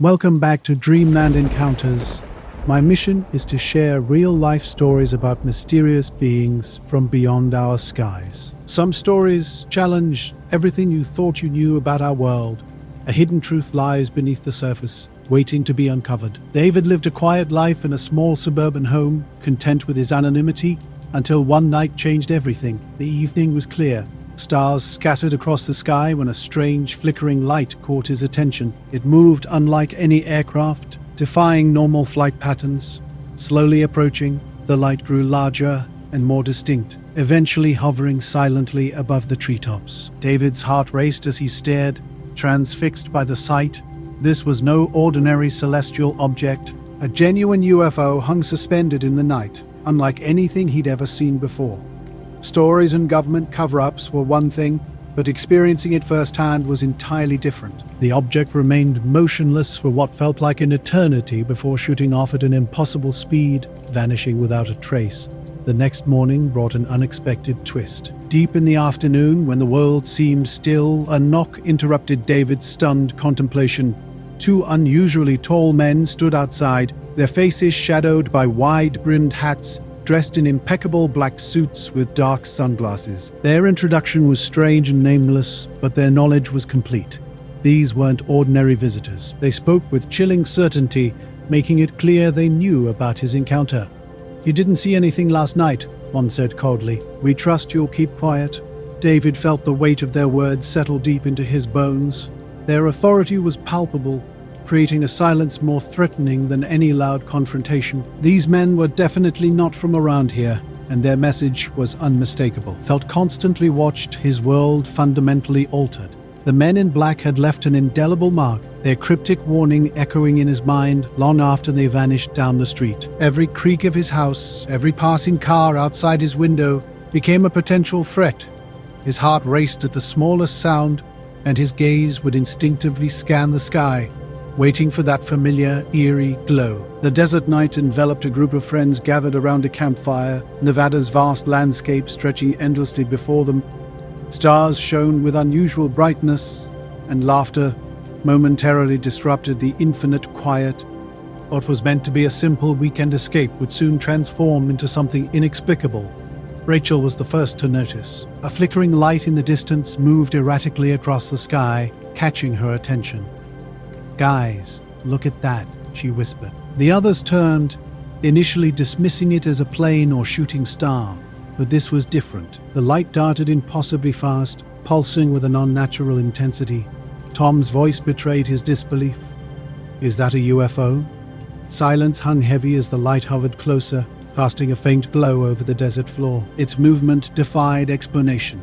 Welcome back to Dreamland Encounters. My mission is to share real-life stories about mysterious beings from beyond our skies. Some stories challenge everything you thought you knew about our world. A hidden truth lies beneath the surface, waiting to be uncovered. David lived a quiet life in a small suburban home, content with his anonymity, until one night changed everything. The evening was clear. Stars scattered across the sky when a strange, flickering light caught his attention. It moved unlike any aircraft, defying normal flight patterns. Slowly approaching, the light grew larger and more distinct, eventually hovering silently above the treetops. David's heart raced as he stared, transfixed by the sight. This was no ordinary celestial object. A genuine UFO hung suspended in the night, unlike anything he'd ever seen before. Stories and government cover-ups were one thing, but experiencing it firsthand was entirely different. The object remained motionless for what felt like an eternity before shooting off at an impossible speed, vanishing without a trace. The next morning brought an unexpected twist. Deep in the afternoon, when the world seemed still, a knock interrupted David's stunned contemplation. Two unusually tall men stood outside, their faces shadowed by wide-brimmed hats, dressed in impeccable black suits with dark sunglasses. Their introduction was strange and nameless, but their knowledge was complete. These weren't ordinary visitors. They spoke with chilling certainty, making it clear they knew about his encounter. "You didn't see anything last night," one said coldly. "We trust you'll keep quiet." David felt the weight of their words settle deep into his bones. Their authority was palpable, creating a silence more threatening than any loud confrontation. These men were definitely not from around here, and their message was unmistakable. Felt constantly watched, his world fundamentally altered. The men in black had left an indelible mark, their cryptic warning echoing in his mind long after they vanished down the street. Every creak of his house, every passing car outside his window became a potential threat. His heart raced at the smallest sound, and his gaze would instinctively scan the sky, waiting for that familiar, eerie glow. The desert night enveloped a group of friends gathered around a campfire, Nevada's vast landscape stretching endlessly before them. Stars shone with unusual brightness, and laughter momentarily disrupted the infinite quiet. What was meant to be a simple weekend escape would soon transform into something inexplicable. Rachel was the first to notice. A flickering light in the distance moved erratically across the sky, catching her attention. "Guys, look at that," she whispered. The others turned, initially dismissing it as a plane or shooting star. But this was different. The light darted impossibly fast, pulsing with an unnatural intensity. Tom's voice betrayed his disbelief. "Is that a UFO?" Silence hung heavy as the light hovered closer, casting a faint glow over the desert floor. Its movement defied explanation.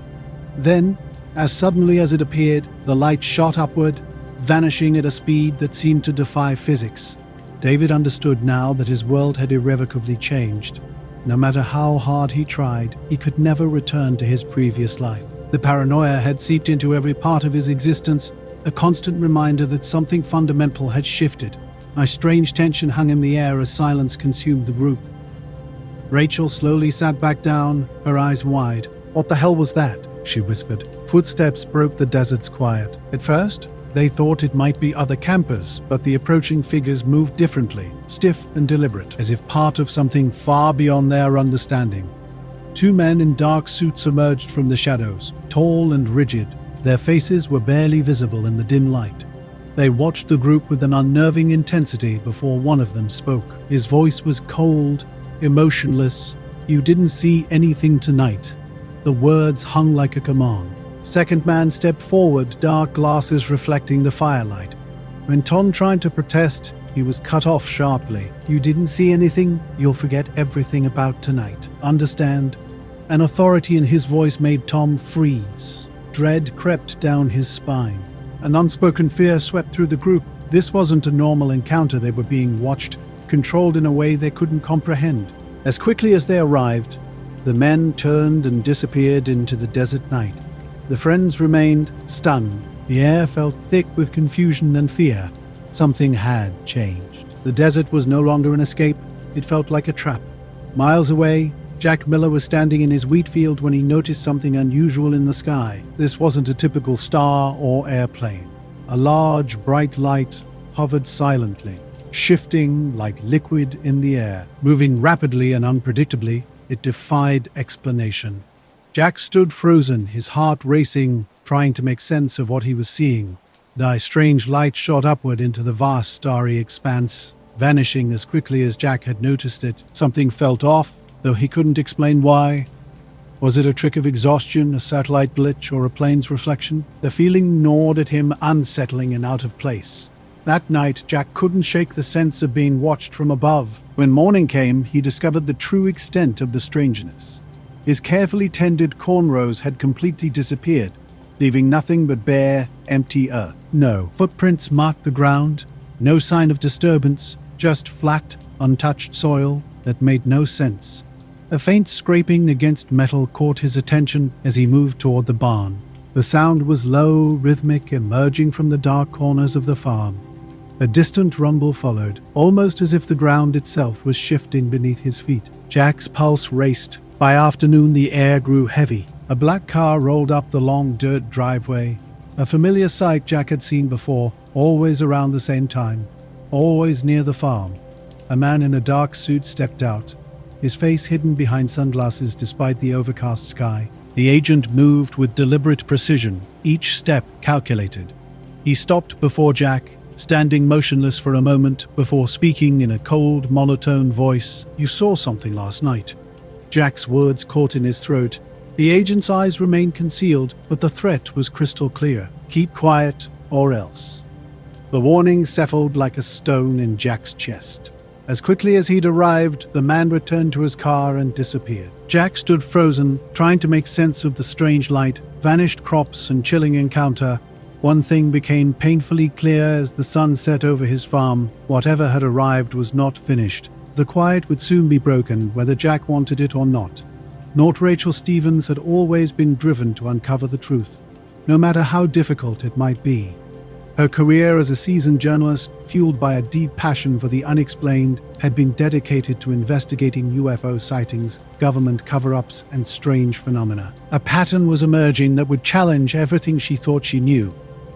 Then, as suddenly as it appeared, the light shot upward, vanishing at a speed that seemed to defy physics. David understood now that his world had irrevocably changed. No matter how hard he tried, he could never return to his previous life. The paranoia had seeped into every part of his existence, a constant reminder that something fundamental had shifted. A strange tension hung in the air as silence consumed the group. Rachel slowly sat back down, her eyes wide. "What the hell was that?" she whispered. Footsteps broke the desert's quiet. At first, they thought it might be other campers, but the approaching figures moved differently, stiff and deliberate, as if part of something far beyond their understanding. Two men in dark suits emerged from the shadows, tall and rigid. Their faces were barely visible in the dim light. They watched the group with an unnerving intensity before one of them spoke. His voice was cold, emotionless. "You didn't see anything tonight." The words hung like a command. Second man stepped forward, dark glasses reflecting the firelight. When Tom tried to protest, he was cut off sharply. "You didn't see anything? You'll forget everything about tonight. Understand?" An authority in his voice made Tom freeze. Dread crept down his spine. An unspoken fear swept through the group. This wasn't a normal encounter. They were being watched, controlled in a way they couldn't comprehend. As quickly as they arrived, the men turned and disappeared into the desert night. The friends remained stunned. The air felt thick with confusion and fear. Something had changed. The desert was no longer an escape. It felt like a trap. Miles away, Jack Miller was standing in his wheat field when he noticed something unusual in the sky. This wasn't a typical star or airplane. A large, bright light hovered silently, shifting like liquid in the air. Moving rapidly and unpredictably, it defied explanation. Jack stood frozen, his heart racing, trying to make sense of what he was seeing. The strange light shot upward into the vast starry expanse, vanishing as quickly as Jack had noticed it. Something felt off, though he couldn't explain why. Was it a trick of exhaustion, a satellite glitch, or a plane's reflection? The feeling gnawed at him, unsettling and out of place. That night, Jack couldn't shake the sense of being watched from above. When morning came, he discovered the true extent of the strangeness. His carefully tended cornrows had completely disappeared, leaving nothing but bare, empty earth. No footprints marked the ground, no sign of disturbance, just flat, untouched soil that made no sense. A faint scraping against metal caught his attention as he moved toward the barn. The sound was low, rhythmic, emerging from the dark corners of the farm. A distant rumble followed, almost as if the ground itself was shifting beneath his feet. Jack's pulse raced. By afternoon, the air grew heavy. A black car rolled up the long dirt driveway. A familiar sight Jack had seen before, always around the same time, always near the farm. A man in a dark suit stepped out, his face hidden behind sunglasses despite the overcast sky. The agent moved with deliberate precision, each step calculated. He stopped before Jack, standing motionless for a moment before speaking in a cold, monotone voice. "You saw something last night." Jack's words caught in his throat. The agent's eyes remained concealed, but the threat was crystal clear. Keep quiet, or else. The warning settled like a stone in Jack's chest. As quickly as he'd arrived, the man returned to his car and disappeared. Jack stood frozen, trying to make sense of the strange light, vanished crops, and chilling encounter. One thing became painfully clear as the sun set over his farm. Whatever had arrived was not finished. The quiet would soon be broken, whether Jack wanted it or not. Not Rachel Stevens had always been driven to uncover the truth, no matter how difficult it might be. Her career as a seasoned journalist, fueled by a deep passion for the unexplained, had been dedicated to investigating UFO sightings, government cover-ups, and strange phenomena. A pattern was emerging that would challenge everything she thought she knew.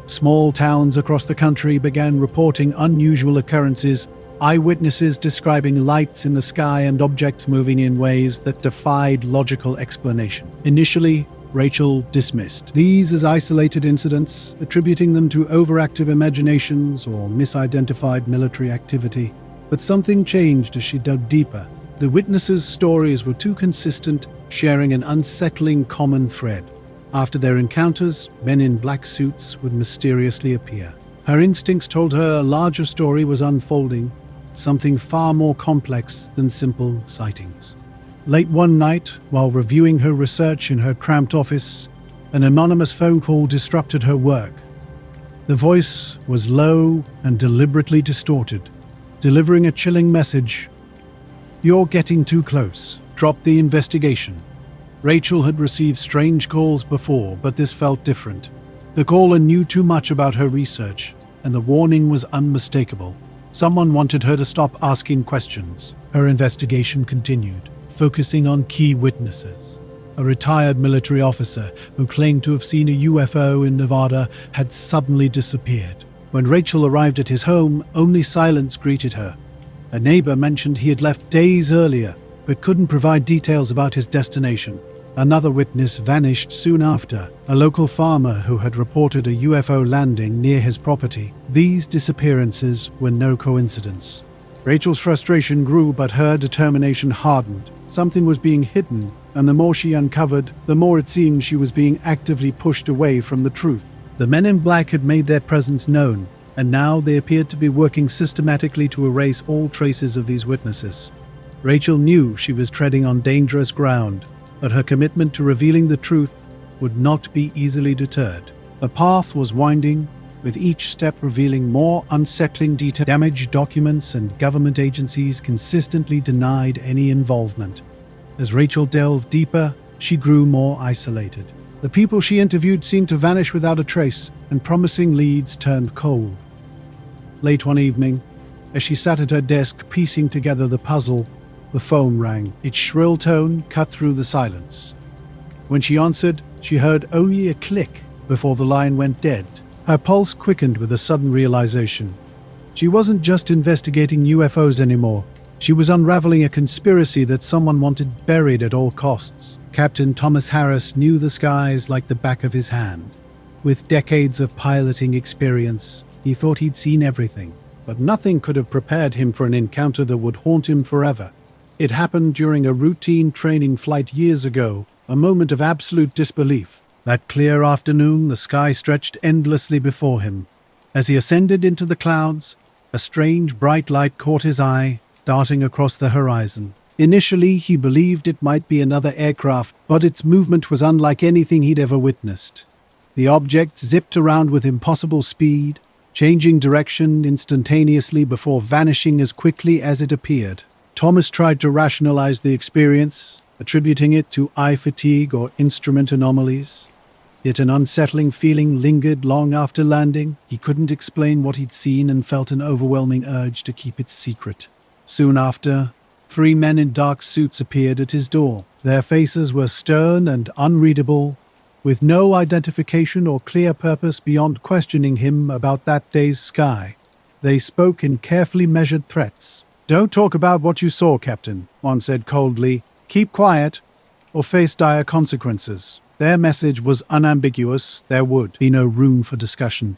Small towns across the country began reporting unusual occurrences, eyewitnesses describing lights in the sky and objects moving in ways that defied logical explanation. Initially, Rachel dismissed these as isolated incidents, attributing them to overactive imaginations or misidentified military activity. But something changed as she dug deeper. The witnesses' stories were too consistent, sharing an unsettling common thread. After their encounters, men in black suits would mysteriously appear. Her instincts told her a larger story was unfolding, something far more complex than simple sightings. Late one night, while reviewing her research in her cramped office, an anonymous phone call disrupted her work. The voice was low and deliberately distorted, delivering a chilling message. "You're getting too close. Drop the investigation." Rachel had received strange calls before, but this felt different. The caller knew too much about her research, and the warning was unmistakable. Someone wanted her to stop asking questions. Her investigation continued, focusing on key witnesses. A retired military officer who claimed to have seen a UFO in Nevada had suddenly disappeared. When Rachel arrived at his home, only silence greeted her. A neighbor mentioned he had left days earlier, but couldn't provide details about his destination. Another witness vanished soon after, a local farmer who had reported a UFO landing near his property. These disappearances were no coincidence. Rachel's frustration grew, but her determination hardened. Something was being hidden, and the more she uncovered, the more it seemed she was being actively pushed away from the truth. The men in black had made their presence known, and now they appeared to be working systematically to erase all traces of these witnesses. Rachel knew she was treading on dangerous ground, but her commitment to revealing the truth would not be easily deterred. The path was winding, with each step revealing more unsettling details. Damaged documents and government agencies consistently denied any involvement. As Rachel delved deeper, she grew more isolated. The people she interviewed seemed to vanish without a trace, and promising leads turned cold. Late one evening, as she sat at her desk piecing together the puzzle, the phone rang. Its shrill tone cut through the silence. When she answered, she heard only a click before the line went dead. Her pulse quickened with a sudden realization. She wasn't just investigating UFOs anymore. She was unraveling a conspiracy that someone wanted buried at all costs. Captain Thomas Harris knew the skies like the back of his hand. With decades of piloting experience, he thought he'd seen everything. But nothing could have prepared him for an encounter that would haunt him forever. It happened during a routine training flight years ago, a moment of absolute disbelief. That clear afternoon, the sky stretched endlessly before him. As he ascended into the clouds, a strange bright light caught his eye, darting across the horizon. Initially, he believed it might be another aircraft, but its movement was unlike anything he'd ever witnessed. The object zipped around with impossible speed, changing direction instantaneously before vanishing as quickly as it appeared. Thomas tried to rationalize the experience, attributing it to eye fatigue or instrument anomalies. Yet an unsettling feeling lingered long after landing. He couldn't explain what he'd seen and felt an overwhelming urge to keep it secret. Soon after, 3 men in dark suits appeared at his door. Their faces were stern and unreadable, with no identification or clear purpose beyond questioning him about that day's sky. They spoke in carefully measured threats. "Don't talk about what you saw, Captain," one said coldly. "Keep quiet, or face dire consequences." Their message was unambiguous. There would be no room for discussion.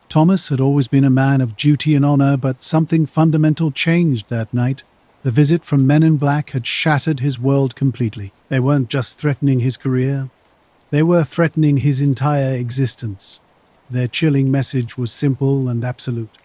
Thomas had always been a man of duty and honor, but something fundamental changed that night. The visit from Men in Black had shattered his world completely. They weren't just threatening his career. They were threatening his entire existence. Their chilling message was simple and absolute.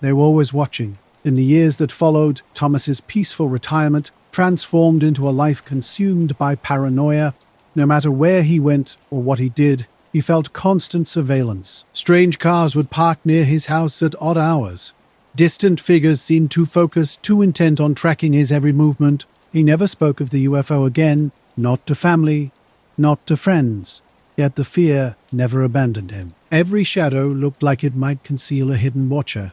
They were always watching. In the years that followed, Thomas's peaceful retirement transformed into a life consumed by paranoia. No matter where he went or what he did, he felt constant surveillance. Strange cars would park near his house at odd hours. Distant figures seemed too focused, too intent on tracking his every movement. He never spoke of the UFO again, not to family, not to friends. Yet the fear never abandoned him. Every shadow looked like it might conceal a hidden watcher.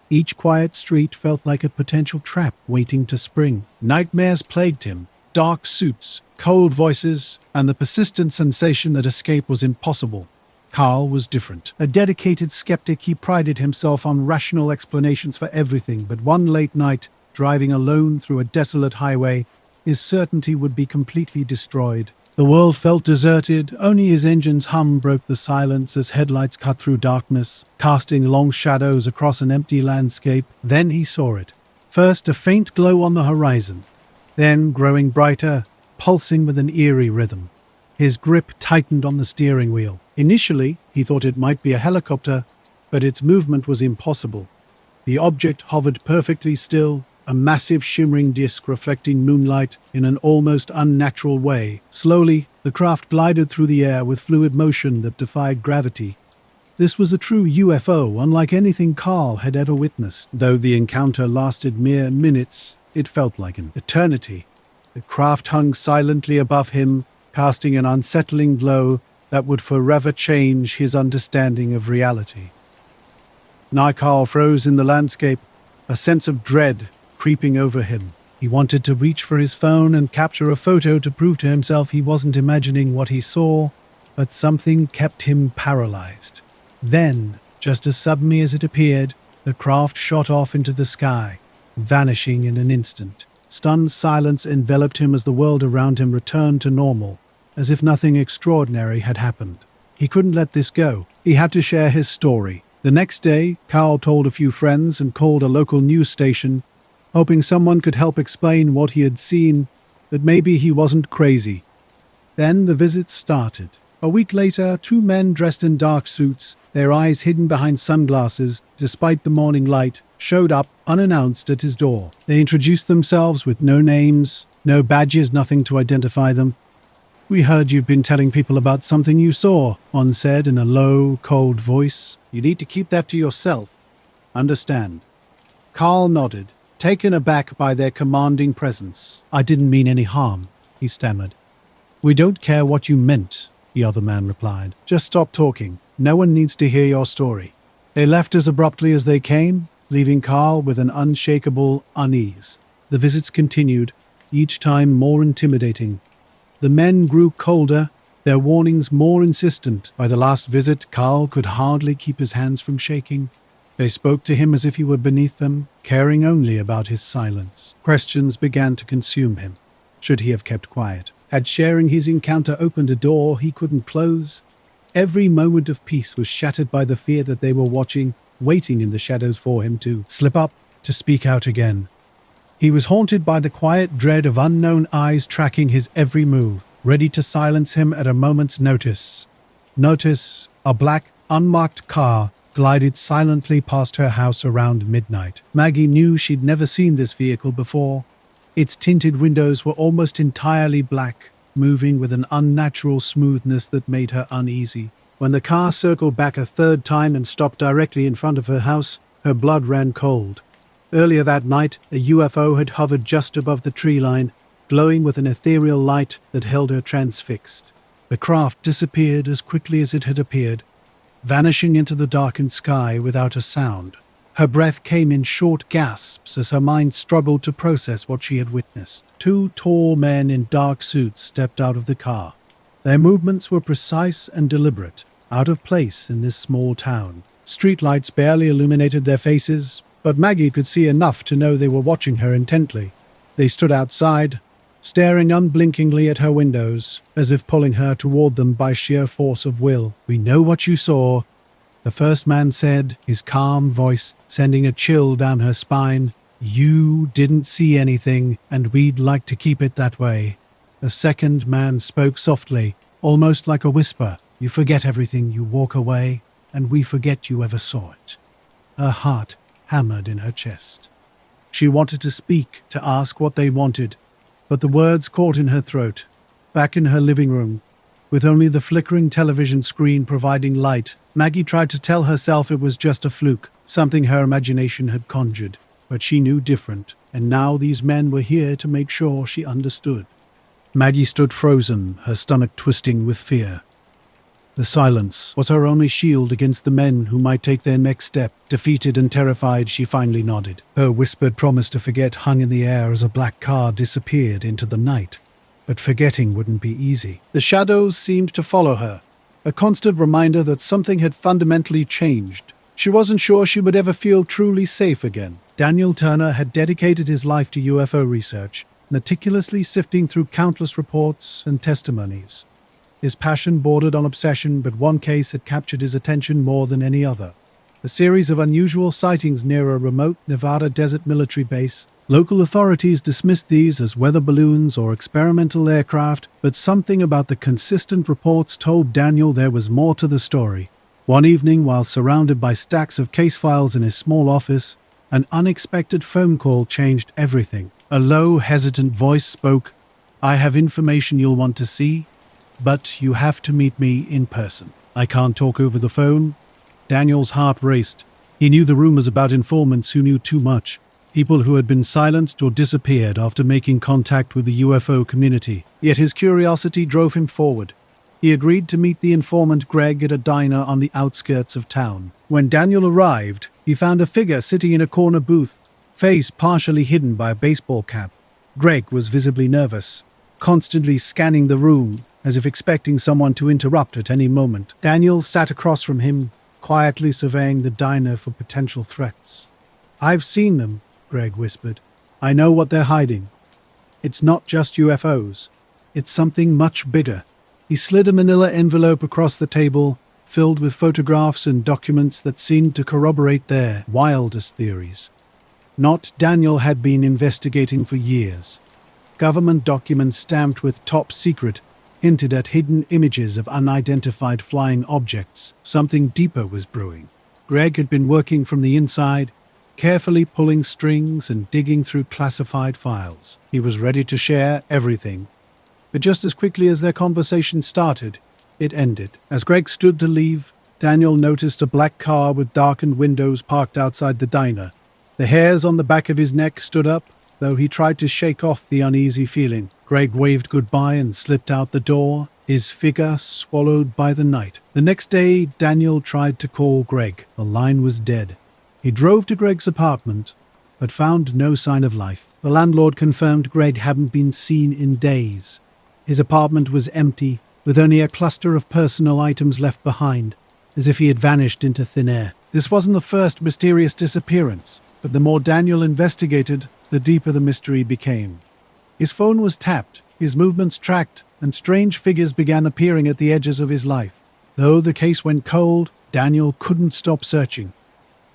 Each quiet street felt like a potential trap waiting to spring. Nightmares plagued him. Dark suits, cold voices, and the persistent sensation that escape was impossible. Carl was different. A dedicated skeptic, he prided himself on rational explanations for everything, but one late night, driving alone through a desolate highway, his certainty would be completely destroyed. The world felt deserted. Only his engine's hum broke the silence as headlights cut through darkness, casting long shadows across an empty landscape. Then he saw it. First, a faint glow on the horizon. Then, growing brighter, pulsing with an eerie rhythm. His grip tightened on the steering wheel. Initially, he thought it might be a helicopter, but its movement was impossible. The object hovered perfectly still, a massive shimmering disc reflecting moonlight in an almost unnatural way. Slowly, the craft glided through the air with fluid motion that defied gravity. This was a true UFO, unlike anything Carl had ever witnessed. Though the encounter lasted mere minutes, it felt like an eternity. The craft hung silently above him, casting an unsettling glow that would forever change his understanding of reality. Now Carl froze in the landscape, a sense of dread creeping over him. He wanted to reach for his phone and capture a photo to prove to himself he wasn't imagining what he saw, but something kept him paralyzed. Then, just as suddenly as it appeared, the craft shot off into the sky, vanishing in an instant. Stunned silence enveloped him as the world around him returned to normal, as if nothing extraordinary had happened. He couldn't let this go. He had to share his story. The next day, Carl told a few friends and called a local news station, hoping someone could help explain what he had seen, that maybe he wasn't crazy. Then the visits started. A week later, 2 men dressed in dark suits, their eyes hidden behind sunglasses, despite the morning light, showed up unannounced at his door. They introduced themselves with no names, no badges, nothing to identify them. "We heard you've been telling people about something you saw," one said in a low, cold voice. "You need to keep that to yourself. Understand?" Carl nodded, taken aback by their commanding presence. "I didn't mean any harm," he stammered. "We don't care what you meant," the other man replied. "Just stop talking. No one needs to hear your story." They left as abruptly as they came, leaving Carl with an unshakable unease. The visits continued, each time more intimidating. The men grew colder, their warnings more insistent. By the last visit, Carl could hardly keep his hands from shaking. They spoke to him as if he were beneath them, caring only about his silence. Questions began to consume him. Should he have kept quiet? Had sharing his encounter opened a door he couldn't close? Every moment of peace was shattered by the fear that they were watching, waiting in the shadows for him to slip up, to speak out again. He was haunted by the quiet dread of unknown eyes tracking his every move, ready to silence him at a moment's notice. A black, unmarked car glided silently past her house around midnight. Maggie knew she'd never seen this vehicle before. Its tinted windows were almost entirely black, moving with an unnatural smoothness that made her uneasy. When the car circled back a third time and stopped directly in front of her house, her blood ran cold. Earlier that night, a UFO had hovered just above the tree line, glowing with an ethereal light that held her transfixed. The craft disappeared as quickly as it had appeared, vanishing into the darkened sky without a sound. Her breath came in short gasps as her mind struggled to process what she had witnessed. Two tall men in dark suits stepped out of the car. Their movements were precise and deliberate, out of place in this small town. Streetlights barely illuminated their faces, but Maggie could see enough to know they were watching her intently. They stood outside, staring unblinkingly at her windows, as if pulling her toward them by sheer force of will. "We know what you saw," the first man said, his calm voice sending a chill down her spine. "You didn't see anything, and we'd like to keep it that way." The second man spoke softly, almost like a whisper. "You forget everything, you walk away, and we forget you ever saw it." Her heart hammered in her chest. She wanted to speak, to ask what they wanted, but the words caught in her throat. Back in her living room, with only the flickering television screen providing light, Maggie tried to tell herself it was just a fluke, something her imagination had conjured. But she knew different, and now these men were here to make sure she understood. Maggie stood frozen, her stomach twisting with fear. The silence was her only shield against the men who might take their next step. Defeated and terrified, she finally nodded. Her whispered promise to forget hung in the air as a black car disappeared into the night. But forgetting wouldn't be easy. The shadows seemed to follow her, a constant reminder that something had fundamentally changed. She wasn't sure she would ever feel truly safe again. Daniel Turner had dedicated his life to UFO research, meticulously sifting through countless reports and testimonies. His passion bordered on obsession, but one case had captured his attention more than any other. A series of unusual sightings near a remote Nevada desert military base. Local authorities dismissed these as weather balloons or experimental aircraft, but something about the consistent reports told Daniel there was more to the story. One evening, while surrounded by stacks of case files in his small office, an unexpected phone call changed everything. A low, hesitant voice spoke. "I have information you'll want to see, but you have to meet me in person." "I can't talk over the phone." Daniel's heart raced. He knew the rumors about informants who knew too much, people who had been silenced or disappeared after making contact with the UFO community. Yet his curiosity drove him forward. He agreed to meet the informant Greg at a diner on the outskirts of town. When Daniel arrived, he found a figure sitting in a corner booth, face partially hidden by a baseball cap. Greg was visibly nervous, constantly scanning the room, as if expecting someone to interrupt at any moment. Daniel sat across from him, quietly surveying the diner for potential threats. "I've seen them," Greg whispered. "I know what they're hiding. It's not just UFOs. It's something much bigger." He slid a manila envelope across the table, filled with photographs and documents that seemed to corroborate their wildest theories. Not Daniel had been investigating for years. Government documents stamped with top secret hinted at hidden images of unidentified flying objects. Something deeper was brewing. Greg had been working from the inside, carefully pulling strings and digging through classified files. He was ready to share everything. But just as quickly as their conversation started, it ended. As Greg stood to leave, Daniel noticed a black car with darkened windows parked outside the diner. The hairs on the back of his neck stood up, though he tried to shake off the uneasy feeling. Greg waved goodbye and slipped out the door, his figure swallowed by the night. The next day, Daniel tried to call Greg. The line was dead. He drove to Greg's apartment, but found no sign of life. The landlord confirmed Greg hadn't been seen in days. His apartment was empty, with only a cluster of personal items left behind, as if he had vanished into thin air. This wasn't the first mysterious disappearance, but the more Daniel investigated, the deeper the mystery became. His phone was tapped, his movements tracked, and strange figures began appearing at the edges of his life. Though the case went cold, Daniel couldn't stop searching.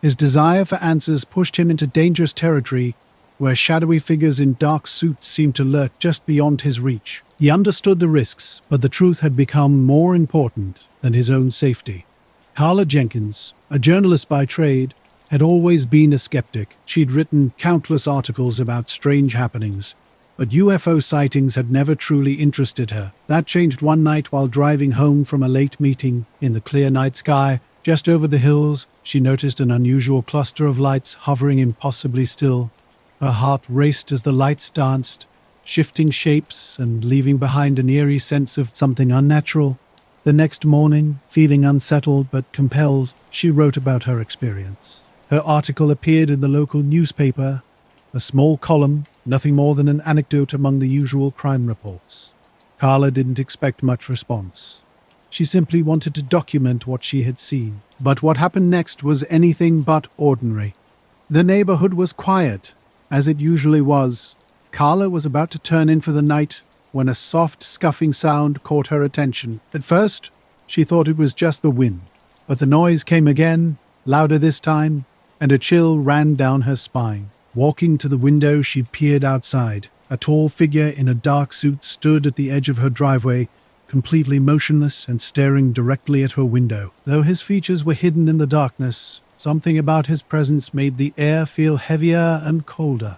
His desire for answers pushed him into dangerous territory where shadowy figures in dark suits seemed to lurk just beyond his reach. He understood the risks, but the truth had become more important than his own safety. Carla Jenkins, a journalist by trade, had always been a skeptic. She'd written countless articles about strange happenings, but UFO sightings had never truly interested her. That changed one night while driving home from a late meeting. In the clear night sky, just over the hills, she noticed an unusual cluster of lights hovering impossibly still. Her heart raced as the lights danced, shifting shapes and leaving behind an eerie sense of something unnatural. The next morning, feeling unsettled but compelled, she wrote about her experience. Her article appeared in the local newspaper, a small column, nothing more than an anecdote among the usual crime reports. Carla didn't expect much response. She simply wanted to document what she had seen. But what happened next was anything but ordinary. The neighborhood was quiet, as it usually was. Carla was about to turn in for the night when a soft, scuffing sound caught her attention. At first, she thought it was just the wind, but the noise came again, louder this time, and a chill ran down her spine. Walking to the window, she peered outside. A tall figure in a dark suit stood at the edge of her driveway, completely motionless and staring directly at her window. Though his features were hidden in the darkness, something about his presence made the air feel heavier and colder.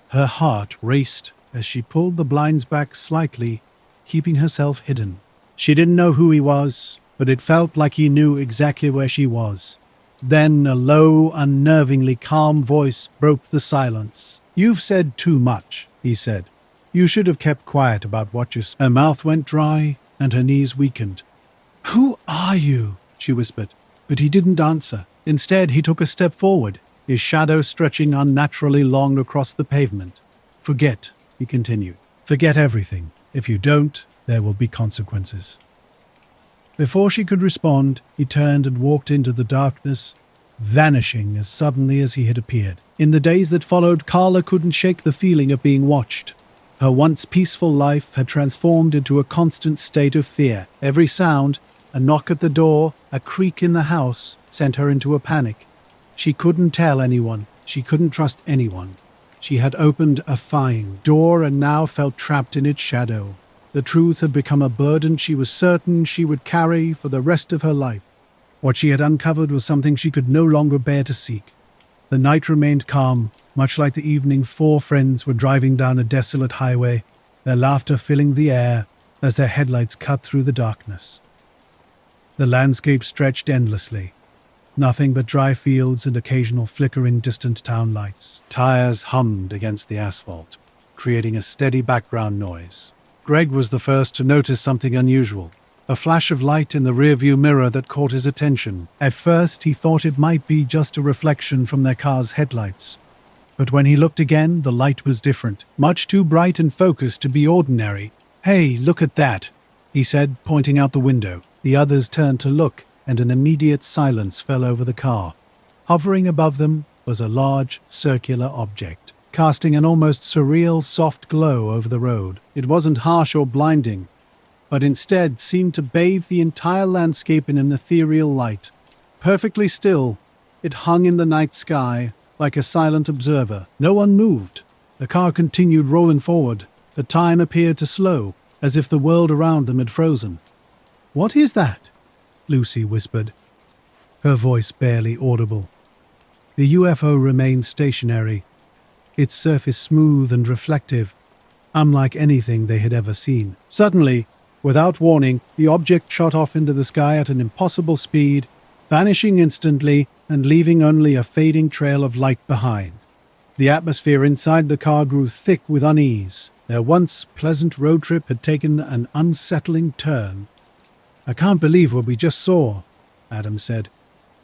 Her heart raced as she pulled the blinds back slightly, keeping herself hidden. She didn't know who he was, but it felt like he knew exactly where she was. Then a low, unnervingly calm voice broke the silence. "You've said too much," he said. "You should have kept quiet about what you said." Her mouth went dry and her knees weakened. "Who are you?" she whispered. But he didn't answer. Instead, he took a step forward, his shadow stretching unnaturally long across the pavement. "Forget," he continued. "Forget everything. If you don't, there will be consequences." Before she could respond, he turned and walked into the darkness, vanishing as suddenly as he had appeared. In the days that followed, Carla couldn't shake the feeling of being watched. Her once peaceful life had transformed into a constant state of fear. Every sound, a knock at the door, a creak in the house, sent her into a panic. She couldn't tell anyone. She couldn't trust anyone. She had opened a fine door and now felt trapped in its shadow. The truth had become a burden she was certain she would carry for the rest of her life. What she had uncovered was something she could no longer bear to seek. The night remained calm, much like the evening four friends were driving down a desolate highway, their laughter filling the air as their headlights cut through the darkness. The landscape stretched endlessly. Nothing but dry fields and occasional flickering distant town lights. Tires hummed against the asphalt, creating a steady background noise. Greg was the first to notice something unusual. A flash of light in the rearview mirror that caught his attention. At first, he thought it might be just a reflection from their car's headlights. But when he looked again, the light was different, much too bright and focused to be ordinary. "Hey, look at that," he said, pointing out the window. The others turned to look, and an immediate silence fell over the car. Hovering above them was a large, circular object, casting an almost surreal soft glow over the road. It wasn't harsh or blinding, but instead seemed to bathe the entire landscape in an ethereal light. Perfectly still, it hung in the night sky like a silent observer. No one moved. The car continued rolling forward. The time appeared to slow, as if the world around them had frozen. "What is that?" Lucy whispered, her voice barely audible. The UFO remained stationary, its surface smooth and reflective, unlike anything they had ever seen. Suddenly, without warning, the object shot off into the sky at an impossible speed, vanishing instantly and leaving only a fading trail of light behind. The atmosphere inside the car grew thick with unease. Their once pleasant road trip had taken an unsettling turn. "I can't believe what we just saw," Adam said,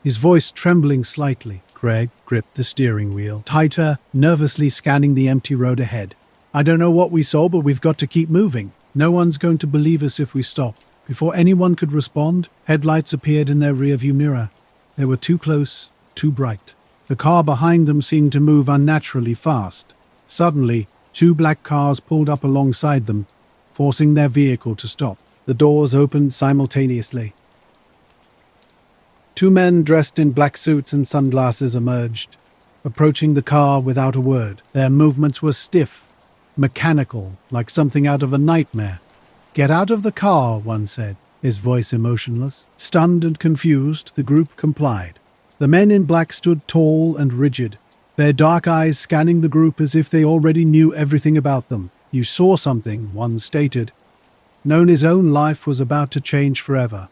his voice trembling slightly. Greg gripped the steering wheel tighter, nervously scanning the empty road ahead. "I don't know what we saw, but we've got to keep moving. No one's going to believe us if we stop." Before anyone could respond, headlights appeared in their rearview mirror. They were too close, too bright. The car behind them seemed to move unnaturally fast. Suddenly, two black cars pulled up alongside them, forcing their vehicle to stop. The doors opened simultaneously. Two men dressed in black suits and sunglasses emerged, approaching the car without a word. Their movements were stiff, mechanical, like something out of a nightmare. "Get out of the car," one said, his voice emotionless. Stunned and confused, the group complied. The men in black stood tall and rigid, their dark eyes scanning the group as if they already knew everything about them. "You saw something," one stated. Known his own life was about to change forever.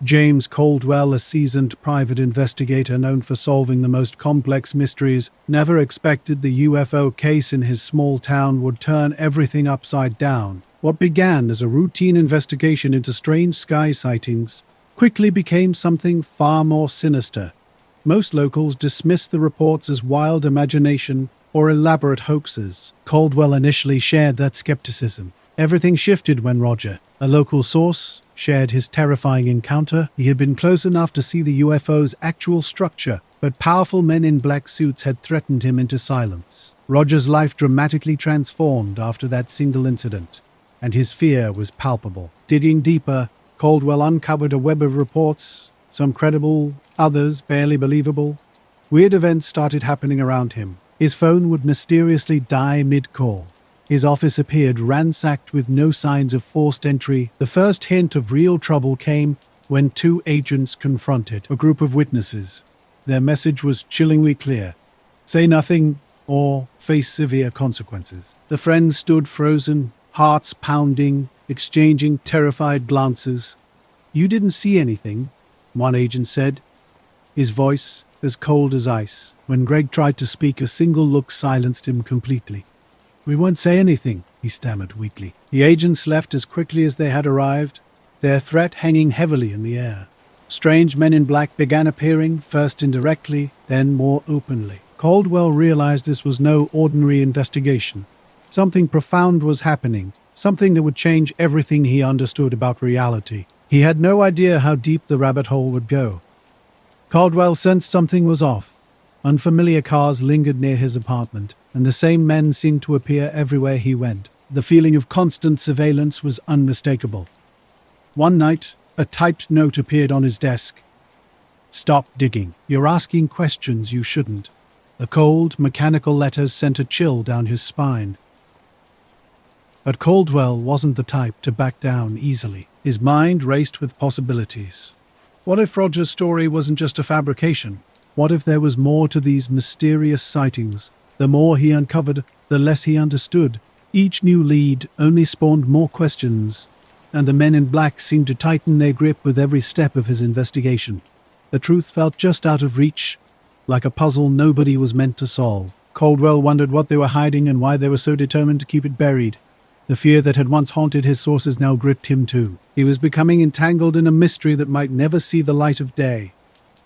James Caldwell, a seasoned private investigator known for solving the most complex mysteries, never expected the UFO case in his small town would turn everything upside down. What began as a routine investigation into strange sky sightings quickly became something far more sinister. Most locals dismissed the reports as wild imagination or elaborate hoaxes. Caldwell initially shared that skepticism. Everything shifted when Roger, a local source, shared his terrifying encounter. He had been close enough to see the UFO's actual structure, but powerful men in black suits had threatened him into silence. Roger's life dramatically transformed after that single incident, and his fear was palpable. Digging deeper, Caldwell uncovered a web of reports, some credible, others barely believable. Weird events started happening around him. His phone would mysteriously die mid-call. His office appeared ransacked with no signs of forced entry. The first hint of real trouble came when two agents confronted a group of witnesses. Their message was chillingly clear: say nothing or face severe consequences. The friends stood frozen, hearts pounding, exchanging terrified glances. "You didn't see anything," one agent said, his voice as cold as ice. When Greg tried to speak, a single look silenced him completely. "We won't say anything," he stammered weakly. The agents left as quickly as they had arrived, their threat hanging heavily in the air. Strange men in black began appearing, first indirectly, then more openly. Caldwell realized this was no ordinary investigation. Something profound was happening, something that would change everything he understood about reality. He had no idea how deep the rabbit hole would go. Caldwell sensed something was off. Unfamiliar cars lingered near his apartment, and the same men seemed to appear everywhere he went. The feeling of constant surveillance was unmistakable. One night, a typed note appeared on his desk. "Stop digging. You're asking questions you shouldn't." The cold, mechanical letters sent a chill down his spine. But Caldwell wasn't the type to back down easily. His mind raced with possibilities. What if Roger's story wasn't just a fabrication? What if there was more to these mysterious sightings? The more he uncovered, the less he understood. Each new lead only spawned more questions, and the men in black seemed to tighten their grip with every step of his investigation. The truth felt just out of reach, like a puzzle nobody was meant to solve. Caldwell wondered what they were hiding and why they were so determined to keep it buried. The fear that had once haunted his sources now gripped him too. He was becoming entangled in a mystery that might never see the light of day.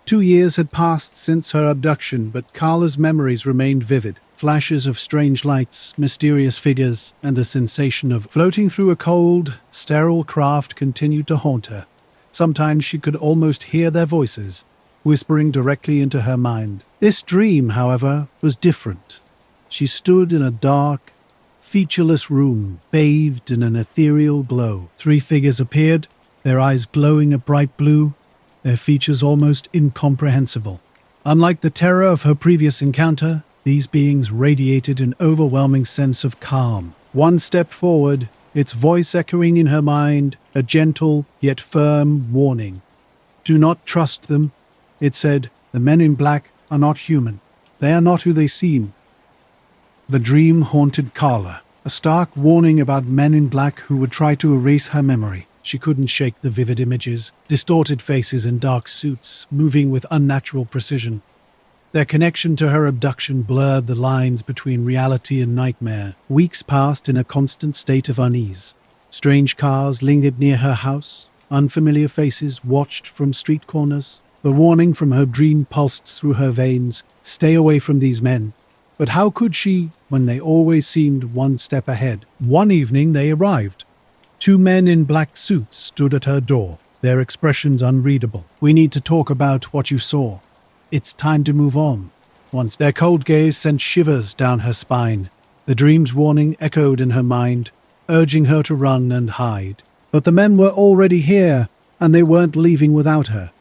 2 years had passed since her abduction, but Carla's memories remained vivid. Flashes of strange lights, mysterious figures, and the sensation of floating through a cold, sterile craft continued to haunt her. Sometimes she could almost hear their voices, whispering directly into her mind. This dream, however, was different. She stood in a dark, featureless room, bathed in an ethereal glow. 3 figures appeared, their eyes glowing a bright blue, their features almost incomprehensible. Unlike the terror of her previous encounter, these beings radiated an overwhelming sense of calm. One stepped forward, its voice echoing in her mind, a gentle yet firm warning. "Do not trust them," it said. "The men in black are not human. They are not who they seem." The dream haunted Carla, a stark warning about men in black who would try to erase her memory. She couldn't shake the vivid images, distorted faces in dark suits, moving with unnatural precision. Their connection to her abduction blurred the lines between reality and nightmare. Weeks passed in a constant state of unease. Strange cars lingered near her house. Unfamiliar faces watched from street corners. The warning from her dream pulsed through her veins. Stay away from these men. But how could she, when they always seemed one step ahead? One evening they arrived. 2 men in black suits stood at her door, their expressions unreadable. "We need to talk about what you saw." It's time to move on. Once their cold gaze sent shivers down her spine. The dream's warning echoed in her mind, urging her to run and hide. But the men were already here, and they weren't leaving without her.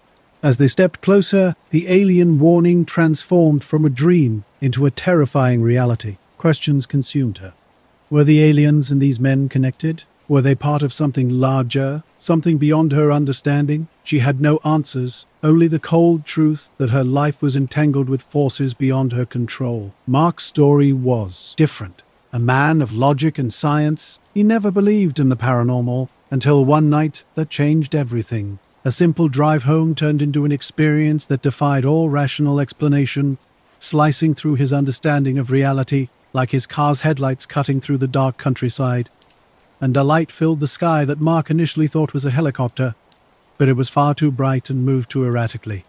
As they stepped closer, the alien warning transformed from a dream into a terrifying reality. Questions consumed her. Were the aliens and these men connected? Were they part of something larger, something beyond her understanding? She had no answers, only the cold truth that her life was entangled with forces beyond her control. Mark's story was different. A man of logic and science, he never believed in the paranormal until one night that changed everything. A simple drive home turned into an experience that defied all rational explanation, slicing through his understanding of reality like his car's headlights cutting through the dark countryside. And a light filled the sky that Mark initially thought was a helicopter, but it was far too bright and moved too erratically.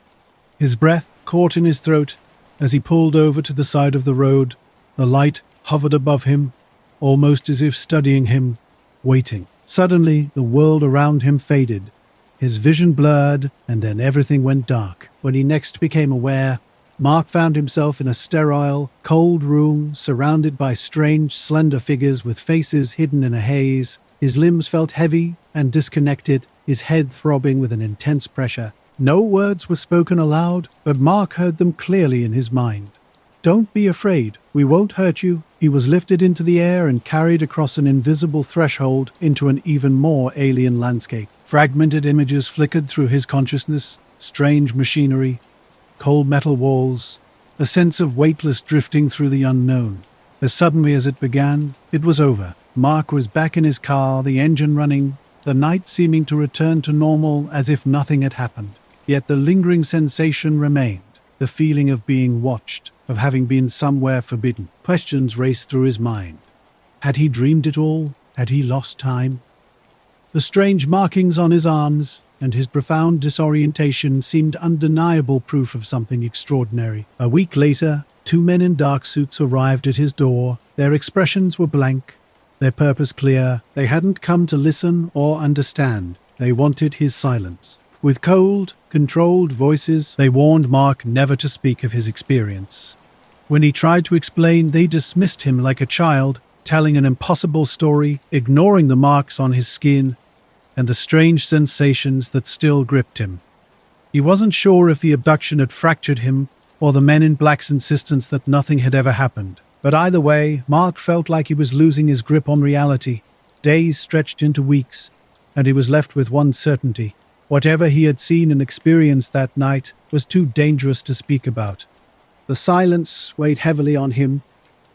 His breath caught in his throat as he pulled over to the side of the road. The light hovered above him, almost as if studying him, waiting. Suddenly, the world around him faded. His vision blurred, and then everything went dark. When he next became aware, Mark found himself in a sterile, cold room surrounded by strange, slender figures with faces hidden in a haze. His limbs felt heavy and disconnected, his head throbbing with an intense pressure. No words were spoken aloud, but Mark heard them clearly in his mind. "Don't be afraid. We won't hurt you." He was lifted into the air and carried across an invisible threshold into an even more alien landscape. Fragmented images flickered through his consciousness, strange machinery, cold metal walls, a sense of weightless drifting through the unknown. As suddenly as it began, it was over. Mark was back in his car, the engine running, the night seeming to return to normal as if nothing had happened. Yet the lingering sensation remained, the feeling of being watched, of having been somewhere forbidden. Questions raced through his mind. Had he dreamed it all? Had he lost time? The strange markings on his arms and his profound disorientation seemed undeniable proof of something extraordinary. A week later, 2 men in dark suits arrived at his door. Their expressions were blank, their purpose clear. They hadn't come to listen or understand. They wanted his silence. With cold, controlled voices, they warned Mark never to speak of his experience. When he tried to explain, they dismissed him like a child, telling an impossible story, ignoring the marks on his skin and the strange sensations that still gripped him. He wasn't sure if the abduction had fractured him or the men in black's insistence that nothing had ever happened. But either way, Mark felt like he was losing his grip on reality. Days stretched into weeks, and he was left with one certainty. Whatever he had seen and experienced that night was too dangerous to speak about. The silence weighed heavily on him.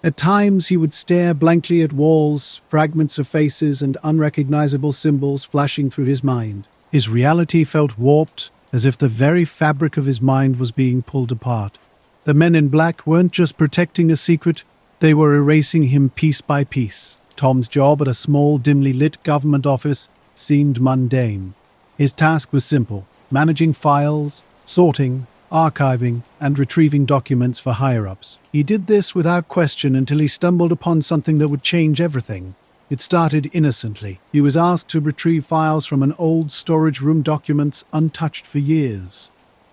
At times he would stare blankly at walls, fragments of faces and unrecognizable symbols flashing through his mind. His reality felt warped, as if the very fabric of his mind was being pulled apart. The men in black weren't just protecting a secret, they were erasing him piece by piece. Tom's job at a small, dimly lit government office seemed mundane. His task was simple: managing files, sorting, archiving, and retrieving documents for higher-ups. He did this without question until he stumbled upon something that would change everything. It started innocently. He was asked to retrieve files from an old storage room, documents untouched for years.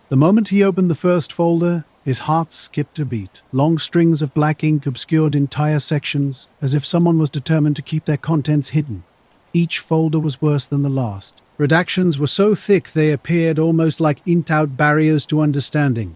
The moment he opened the first folder, his heart skipped a beat. Long strings of black ink obscured entire sections, as if someone was determined to keep their contents hidden. Each folder was worse than the last. Redactions were so thick they appeared almost like inked-out barriers to understanding.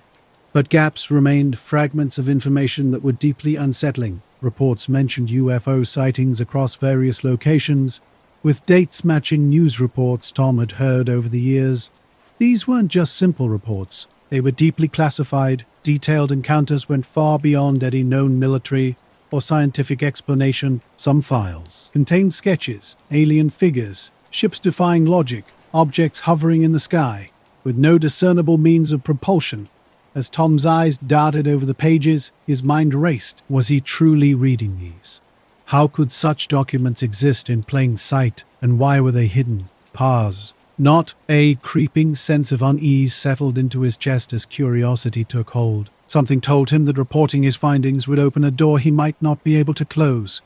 But gaps remained, fragments of information that were deeply unsettling. Reports mentioned UFO sightings across various locations, with dates matching news reports Tom had heard over the years. These weren't just simple reports. They were deeply classified. Detailed encounters went far beyond any known military or scientific explanation. Some files contained sketches, alien figures, ships defying logic, objects hovering in the sky, with no discernible means of propulsion. As Tom's eyes darted over the pages, his mind raced. Was he truly reading these? How could such documents exist in plain sight, and why were they hidden? Pause. Not a creeping sense of unease settled into his chest as curiosity took hold. Something told him that reporting his findings would open a door he might not be able to close.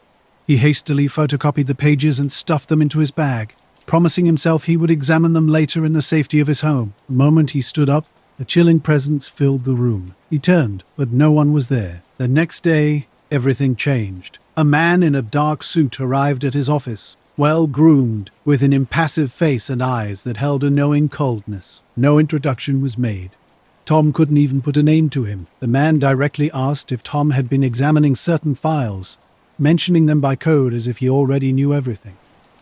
He hastily photocopied the pages and stuffed them into his bag, promising himself he would examine them later in the safety of his home. The moment he stood up, A chilling presence filled the room. He turned, but no one was there. The next day, everything changed. A man in a dark suit arrived at his office, well-groomed, with an impassive face and eyes that held a knowing coldness. No introduction was made. Tom couldn't even put a name to him. The man directly asked if Tom had been examining certain files, mentioning them by code as if he already knew everything.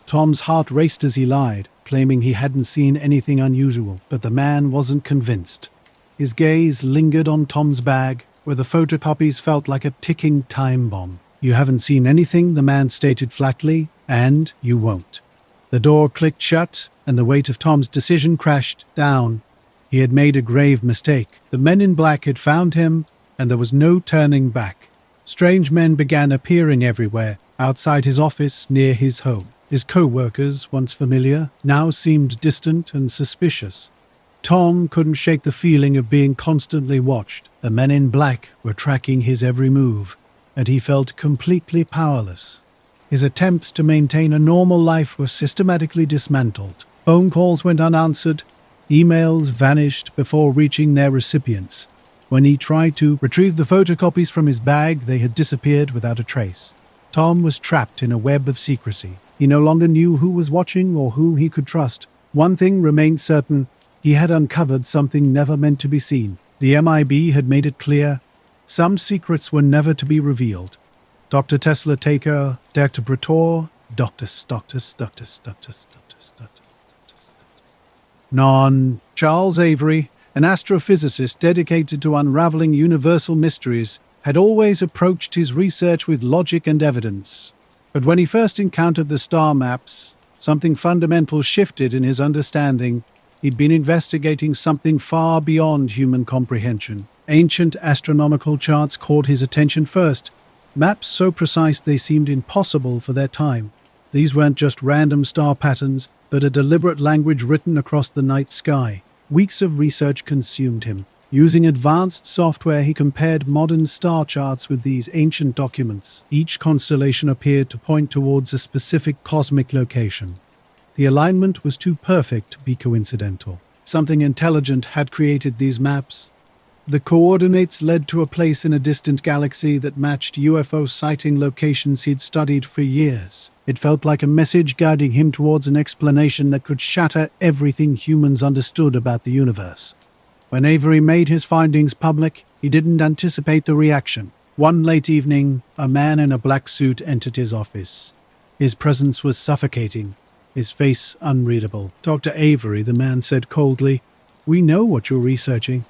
Tom's heart raced as he lied, claiming he hadn't seen anything unusual, but the man wasn't convinced. His gaze lingered on Tom's bag, where the photocopies felt like a ticking time bomb. "You haven't seen anything," the man stated flatly, "and you won't." The door clicked shut, and the weight of Tom's decision crashed down. He had made a grave mistake. The men in black had found him, and there was no turning back. Strange men began appearing everywhere, outside his office, near his home. His co-workers, once familiar, now seemed distant and suspicious. Tom couldn't shake the feeling of being constantly watched. The men in black were tracking his every move, and he felt completely powerless. His attempts to maintain a normal life were systematically dismantled. Phone calls went unanswered. Emails vanished before reaching their recipients. When he tried to retrieve the photocopies from his bag, they had disappeared without a trace. Tom was trapped in a web of secrecy. He no longer knew who was watching or whom he could trust. One thing remained certain: he had uncovered something never meant to be seen. The MIB had made it clear some secrets were never to be revealed. Dr. Tesla Taker, Dr. Brator, Non. Charles Avery, an astrophysicist dedicated to unraveling universal mysteries, had always approached his research with logic and evidence. But when he first encountered the star maps, something fundamental shifted in his understanding. He'd been investigating something far beyond human comprehension. Ancient astronomical charts caught his attention first, maps so precise they seemed impossible for their time. These weren't just random star patterns, but a deliberate language written across the night sky. Weeks of research consumed him. Using advanced software, he compared modern star charts with these ancient documents. Each constellation appeared to point towards a specific cosmic location. The alignment was too perfect to be coincidental. Something intelligent had created these maps. The coordinates led to a place in a distant galaxy that matched UFO sighting locations he'd studied for years. It felt like a message guiding him towards an explanation that could shatter everything humans understood about the universe. When Avery made his findings public, he didn't anticipate the reaction. One late evening, a man in a black suit entered his office. His presence was suffocating, his face unreadable. "Dr. Avery," the man said coldly, "we know what you're researching."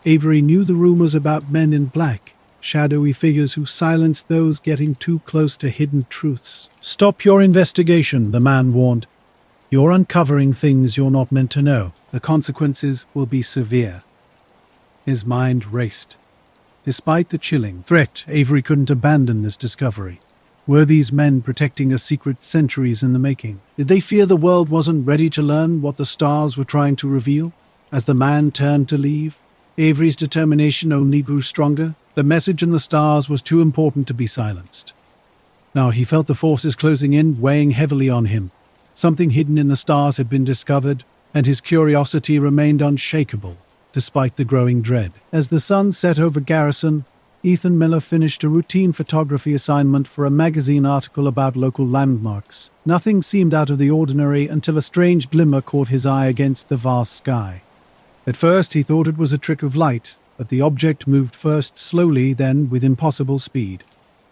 Avery knew the rumors about men in black, shadowy figures who silenced those getting too close to hidden truths. "Stop your investigation," the man warned. "You're uncovering things you're not meant to know. The consequences will be severe." His mind raced. Despite the chilling threat, Avery couldn't abandon this discovery. Were these men protecting a secret centuries in the making? Did they fear the world wasn't ready to learn what the stars were trying to reveal? As the man turned to leave, Avery's determination only grew stronger. The message in the stars was too important to be silenced. Now he felt the forces closing in, weighing heavily on him. Something hidden in the stars had been discovered, and his curiosity remained unshakable, despite the growing dread. As the sun set over Garrison, Ethan Miller finished a routine photography assignment for a magazine article about local landmarks. Nothing seemed out of the ordinary until a strange glimmer caught his eye against the vast sky. At first he thought it was a trick of light, but the object moved first slowly, then with impossible speed.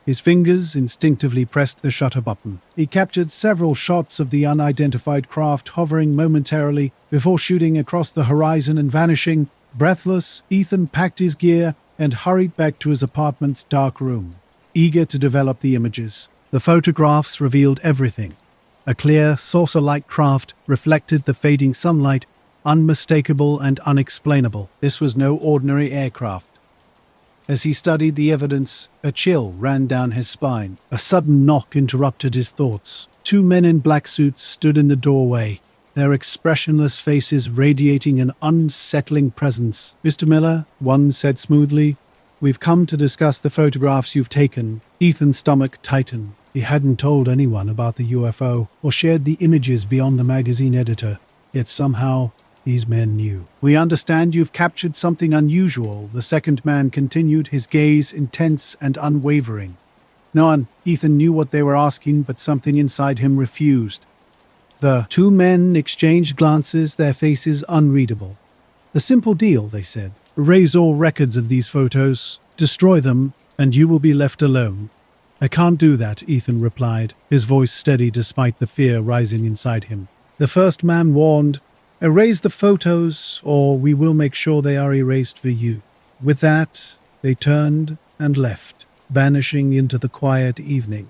His fingers instinctively pressed the shutter button. He captured several shots of the unidentified craft hovering momentarily before shooting across the horizon and vanishing. Breathless, Ethan packed his gear and hurried back to his apartment's dark room, eager to develop the images. The photographs revealed everything. A clear, saucer-like craft reflected the fading sunlight, unmistakable and unexplainable. This was no ordinary aircraft. As he studied the evidence, a chill ran down his spine. A sudden knock interrupted his thoughts. Two men in black suits stood in the doorway, their expressionless faces radiating an unsettling presence. "Mr. Miller," one said smoothly, "we've come to discuss the photographs you've taken." Ethan's stomach tightened. He hadn't told anyone about the UFO or shared the images beyond the magazine editor, yet somehow These men knew. "We understand you've captured something unusual," the second man continued, his gaze intense and unwavering. Ethan knew what they were asking, but something inside him refused. The two men exchanged glances, their faces unreadable. "The simple deal," they said. "Erase all records of these photos, destroy them, and you will be left alone." "I can't do that," Ethan replied, his voice steady despite the fear rising inside him. The first man warned, "Erase the photos, or we will make sure they are erased for you." With that, they turned and left, vanishing into the quiet evening.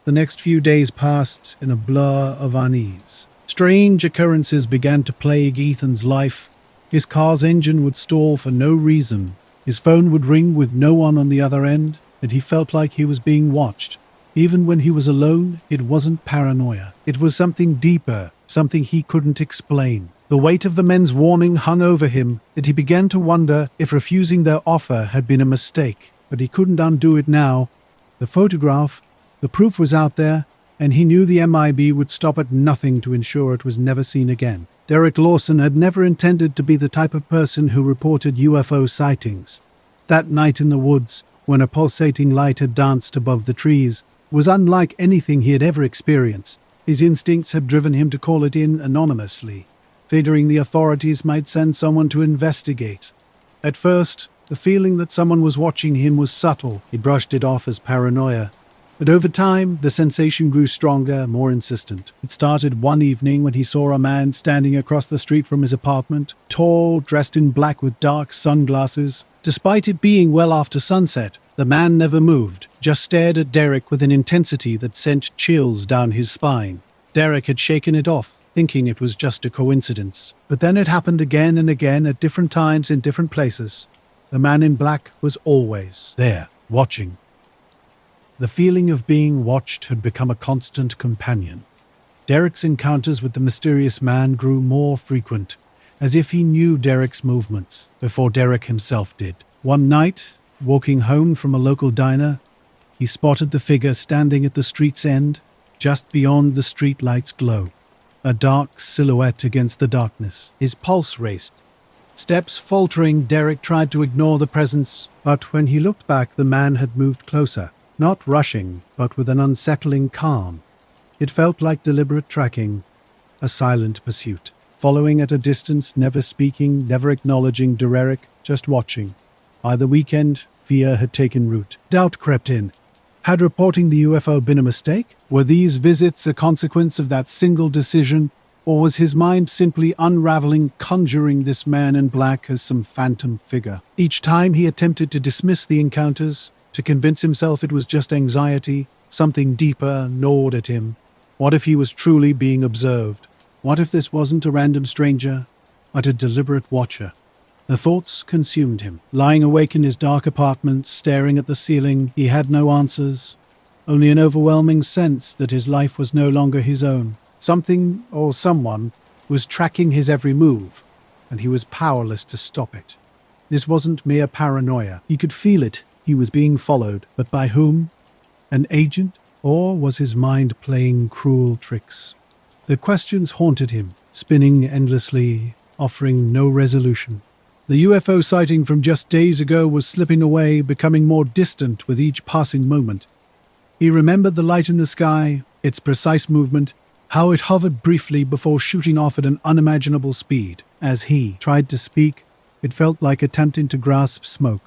The next few days passed in a blur of unease. Strange occurrences began to plague Ethan's life. His car's engine would stall for no reason. His phone would ring with no one on the other end, and he felt like he was being watched. Even when he was alone, it wasn't paranoia. It was something deeper, something he couldn't explain. The weight of the men's warning hung over him, and he began to wonder if refusing their offer had been a mistake. But he couldn't undo it now. The photograph, the proof was out there, and he knew the MIB would stop at nothing to ensure it was never seen again. Derek Lawson had never intended to be the type of person who reported UFO sightings. That night in the woods, when a pulsating light had danced above the trees, was unlike anything he had ever experienced. His instincts had driven him to call it in anonymously, fearing the authorities might send someone to investigate. At first, the feeling that someone was watching him was subtle. He brushed it off as paranoia. But over time, the sensation grew stronger, more insistent. It started one evening when he saw a man standing across the street from his apartment, tall, dressed in black with dark sunglasses. Despite it being well after sunset, the man never moved, just stared at Derek with an intensity that sent chills down his spine. Derek had shaken it off, thinking it was just a coincidence. But then it happened again and again at different times in different places. The man in black was always there, watching. The feeling of being watched had become a constant companion. Derek's encounters with the mysterious man grew more frequent, as if he knew Derek's movements before Derek himself did. One night, walking home from a local diner, he spotted the figure standing at the street's end, just beyond the streetlight's glow. A dark silhouette against the darkness. His pulse raced. Steps faltering, Derek tried to ignore the presence, but when he looked back, the man had moved closer. Not rushing, but with an unsettling calm. It felt like deliberate tracking, a silent pursuit. Following at a distance, never speaking, never acknowledging Derek, just watching. By the weekend, fear had taken root. Doubt crept in. Had reporting the UFO been a mistake? Were these visits a consequence of that single decision? Or was his mind simply unraveling, conjuring this man in black as some phantom figure? Each time he attempted to dismiss the encounters, to convince himself it was just anxiety, something deeper gnawed at him. What if he was truly being observed? What if this wasn't a random stranger, but a deliberate watcher? The thoughts consumed him. Lying awake in his dark apartment, staring at the ceiling, he had no answers, only an overwhelming sense that his life was no longer his own. Something or someone was tracking his every move, and he was powerless to stop it. This wasn't mere paranoia. He could feel it. He was being followed, but by whom? An agent? Or was his mind playing cruel tricks? The questions haunted him, spinning endlessly, offering no resolution. The UFO sighting from just days ago was slipping away, becoming more distant with each passing moment. He remembered the light in the sky, its precise movement, how it hovered briefly before shooting off at an unimaginable speed. As he tried to speak, it felt like attempting to grasp smoke.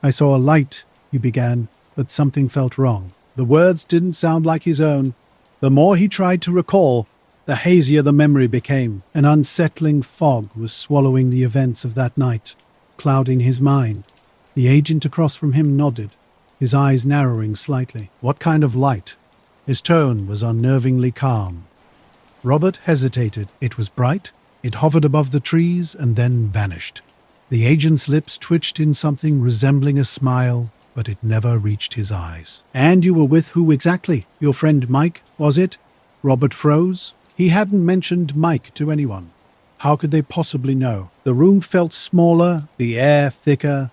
"I saw a light," he began, but something felt wrong. The words didn't sound like his own. The more he tried to recall, the hazier the memory became. An unsettling fog was swallowing the events of that night, clouding his mind. The agent across from him nodded, his eyes narrowing slightly. "What kind of light?" His tone was unnervingly calm. Robert hesitated. "It was bright. It hovered above the trees and then vanished." The agent's lips twitched in something resembling a smile, but it never reached his eyes. "And you were with who exactly? Your friend Mike, was it?" Robert froze. He hadn't mentioned Mike to anyone. How could they possibly know? The room felt smaller, the air thicker.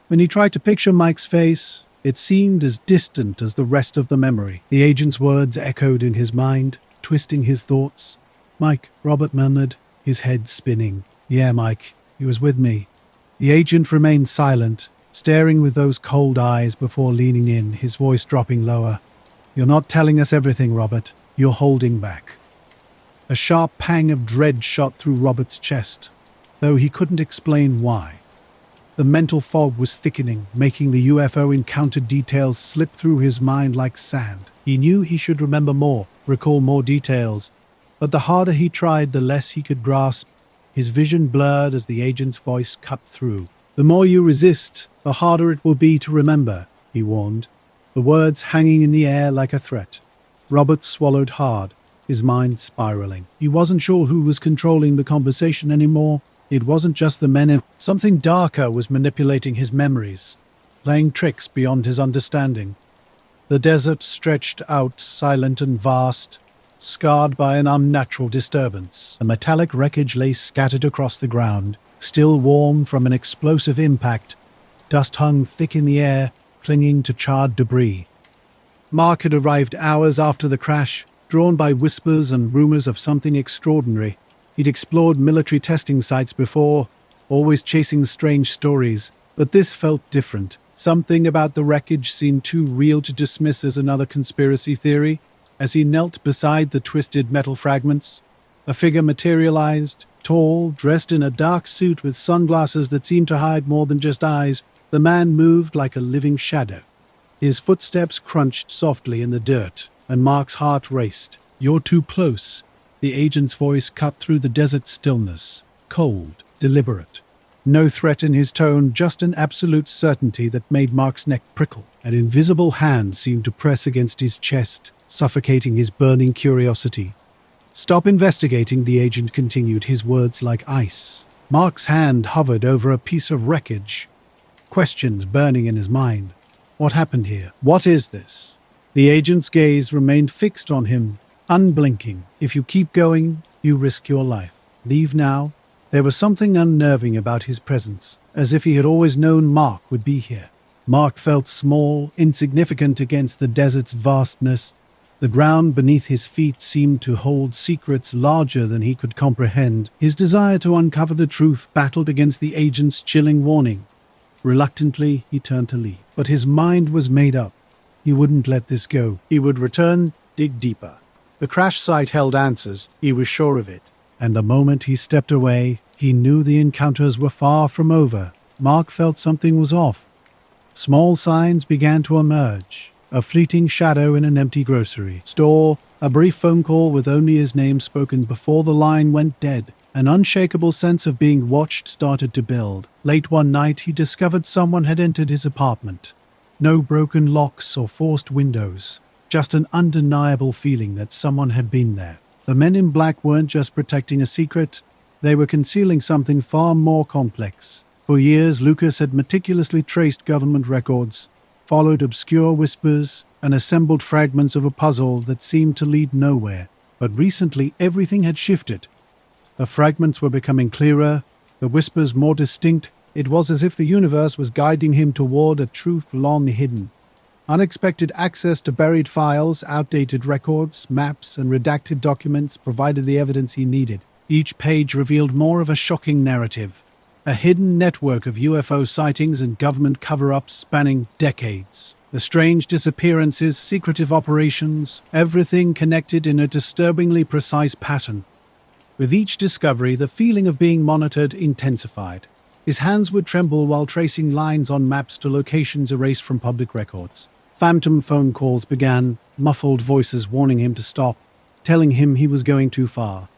When he tried to picture Mike's face, it seemed as distant as the rest of the memory. The agent's words echoed in his mind, twisting his thoughts. "Mike," Robert murmured, his head spinning. Yeah, Mike, he was with me. The agent remained silent, staring with those cold eyes before leaning in, his voice dropping lower. You're not telling us everything, Robert. You're holding back. A sharp pang of dread shot through Robert's chest, though he couldn't explain why. The mental fog was thickening, making the UFO encounter details slip through his mind like sand. He knew he should remember more, recall more details, but the harder he tried, the less he could grasp. His vision blurred as the agent's voice cut through. The more you resist, the harder it will be to remember, he warned, the words hanging in the air like a threat. Robert swallowed hard, his mind spiraling. He wasn't sure who was controlling the conversation anymore. It wasn't just the men. Something darker was manipulating his memories, playing tricks beyond his understanding. The desert stretched out, silent and vast, scarred by an unnatural disturbance. The metallic wreckage lay scattered across the ground, still warm from an explosive impact. Dust hung thick in the air, clinging to charred debris. Mark had arrived hours after the crash, drawn by whispers and rumors of something extraordinary. He'd explored military testing sites before, always chasing strange stories, but this felt different. Something about the wreckage seemed too real to dismiss as another conspiracy theory. As he knelt beside the twisted metal fragments, a figure materialized, tall, dressed in a dark suit with sunglasses that seemed to hide more than just eyes. The man moved like a living shadow. His footsteps crunched softly in the dirt, and Mark's heart raced. You're too close. The agent's voice cut through the desert stillness, cold, deliberate. No threat in his tone, just an absolute certainty that made Mark's neck prickle. An invisible hand seemed to press against his chest, suffocating his burning curiosity. Stop investigating, the agent continued, his words like ice. Mark's hand hovered over a piece of wreckage, questions burning in his mind. What happened here? What is this? The agent's gaze remained fixed on him, unblinking. If you keep going, you risk your life. Leave now. There was something unnerving about his presence, as if he had always known Mark would be here. Mark felt small, insignificant against the desert's vastness. The ground beneath his feet seemed to hold secrets larger than he could comprehend. His desire to uncover the truth battled against the agent's chilling warning. Reluctantly, he turned to leave. But his mind was made up. He wouldn't let this go. He would return, dig deeper. The crash site held answers, he was sure of it. And the moment he stepped away, he knew the encounters were far from over. Mark felt something was off. Small signs began to emerge. A fleeting shadow in an empty grocery store, a brief phone call with only his name spoken before the line went dead. An unshakable sense of being watched started to build. Late one night, he discovered someone had entered his apartment. No broken locks or forced windows, just an undeniable feeling that someone had been there. The men in black weren't just protecting a secret, they were concealing something far more complex. For years, Lucas had meticulously traced government records, followed obscure whispers, and assembled fragments of a puzzle that seemed to lead nowhere. But recently, everything had shifted. The fragments were becoming clearer, the whispers more distinct. It was as if the universe was guiding him toward a truth long hidden. Unexpected access to buried files, outdated records, maps, and redacted documents provided the evidence he needed. Each page revealed more of a shocking narrative. A hidden network of UFO sightings and government cover-ups spanning decades. The strange disappearances, secretive operations, everything connected in a disturbingly precise pattern. With each discovery, the feeling of being monitored intensified. His hands would tremble while tracing lines on maps to locations erased from public records. Phantom phone calls began, muffled voices warning him to stop, telling him he was going too far.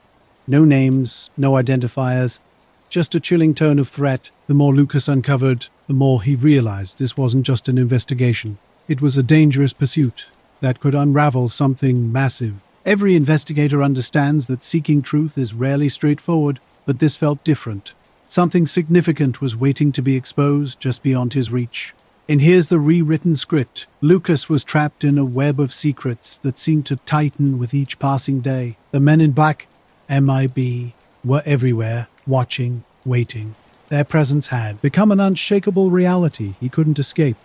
No names, no identifiers, just a chilling tone of threat. The more Lucas uncovered, the more he realized this wasn't just an investigation. It was a dangerous pursuit that could unravel something massive. Every investigator understands that seeking truth is rarely straightforward, but this felt different. Something significant was waiting to be exposed just beyond his reach. And here's the rewritten script. Lucas was trapped in a web of secrets that seemed to tighten with each passing day. The men in black, MIB, were everywhere, watching, waiting. Their presence had become an unshakable reality he couldn't escape.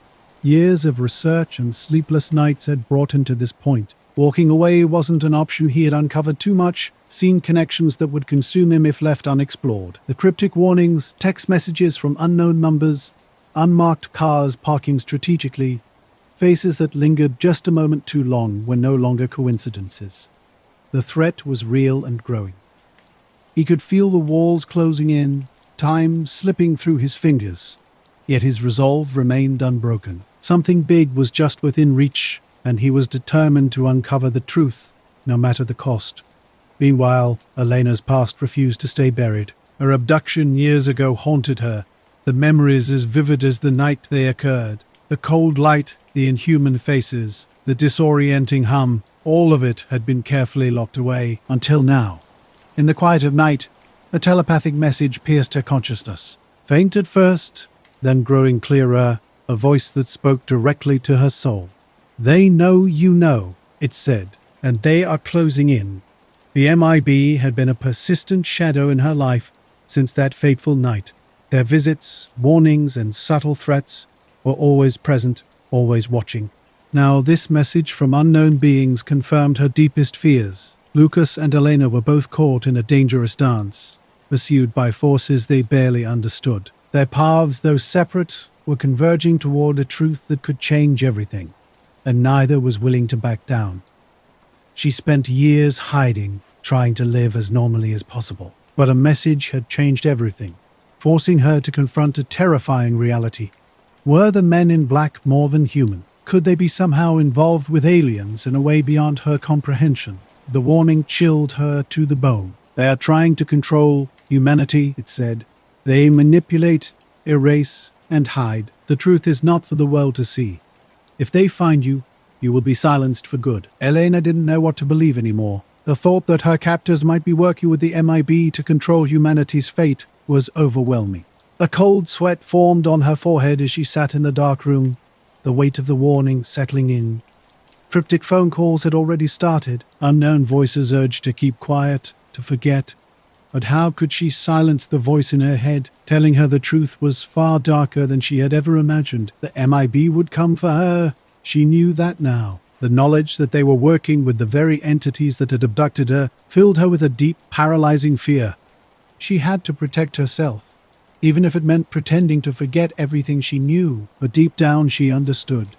Years of research and sleepless nights had brought him to this point. Walking away wasn't an option. He had uncovered too much, seen connections that would consume him if left unexplored. The cryptic warnings, text messages from unknown numbers, unmarked cars parking strategically, faces that lingered just a moment too long were no longer coincidences. The threat was real and growing. He could feel the walls closing in, time slipping through his fingers, yet his resolve remained unbroken. Something big was just within reach, and he was determined to uncover the truth, no matter the cost. Meanwhile, Elena's past refused to stay buried. Her abduction years ago haunted her, the memories as vivid as the night they occurred. The cold light, the inhuman faces, the disorienting hum, all of it had been carefully locked away, until now. In the quiet of night, a telepathic message pierced her consciousness. Faint at first, then growing clearer, a voice that spoke directly to her soul. "They know you know," it said, "and they are closing in." The MIB had been a persistent shadow in her life since that fateful night. Their visits, warnings, and subtle threats were always present, always watching. Now this message from unknown beings confirmed her deepest fears. Lucas and Elena were both caught in a dangerous dance, pursued by forces they barely understood. Their paths, though separate, were converging toward a truth that could change everything, and neither was willing to back down. She spent years hiding, trying to live as normally as possible. But a message had changed everything, forcing her to confront a terrifying reality. Were the men in black more than human? Could they be somehow involved with aliens in a way beyond her comprehension? The warning chilled her to the bone. They are trying to control humanity, it said. They manipulate, erase, and hide. The truth is not for the world to see. If they find you, you will be silenced for good. Elena didn't know what to believe anymore. The thought that her captors might be working with the MIB to control humanity's fate was overwhelming. A cold sweat formed on her forehead as she sat in the dark room, the weight of the warning settling in. Cryptic phone calls had already started. Unknown voices urged to keep quiet, to forget. But how could she silence the voice in her head, telling her the truth was far darker than she had ever imagined? The MIB would come for her. She knew that now. The knowledge that they were working with the very entities that had abducted her filled her with a deep, paralyzing fear. She had to protect herself, even if it meant pretending to forget everything she knew. But deep down she understood.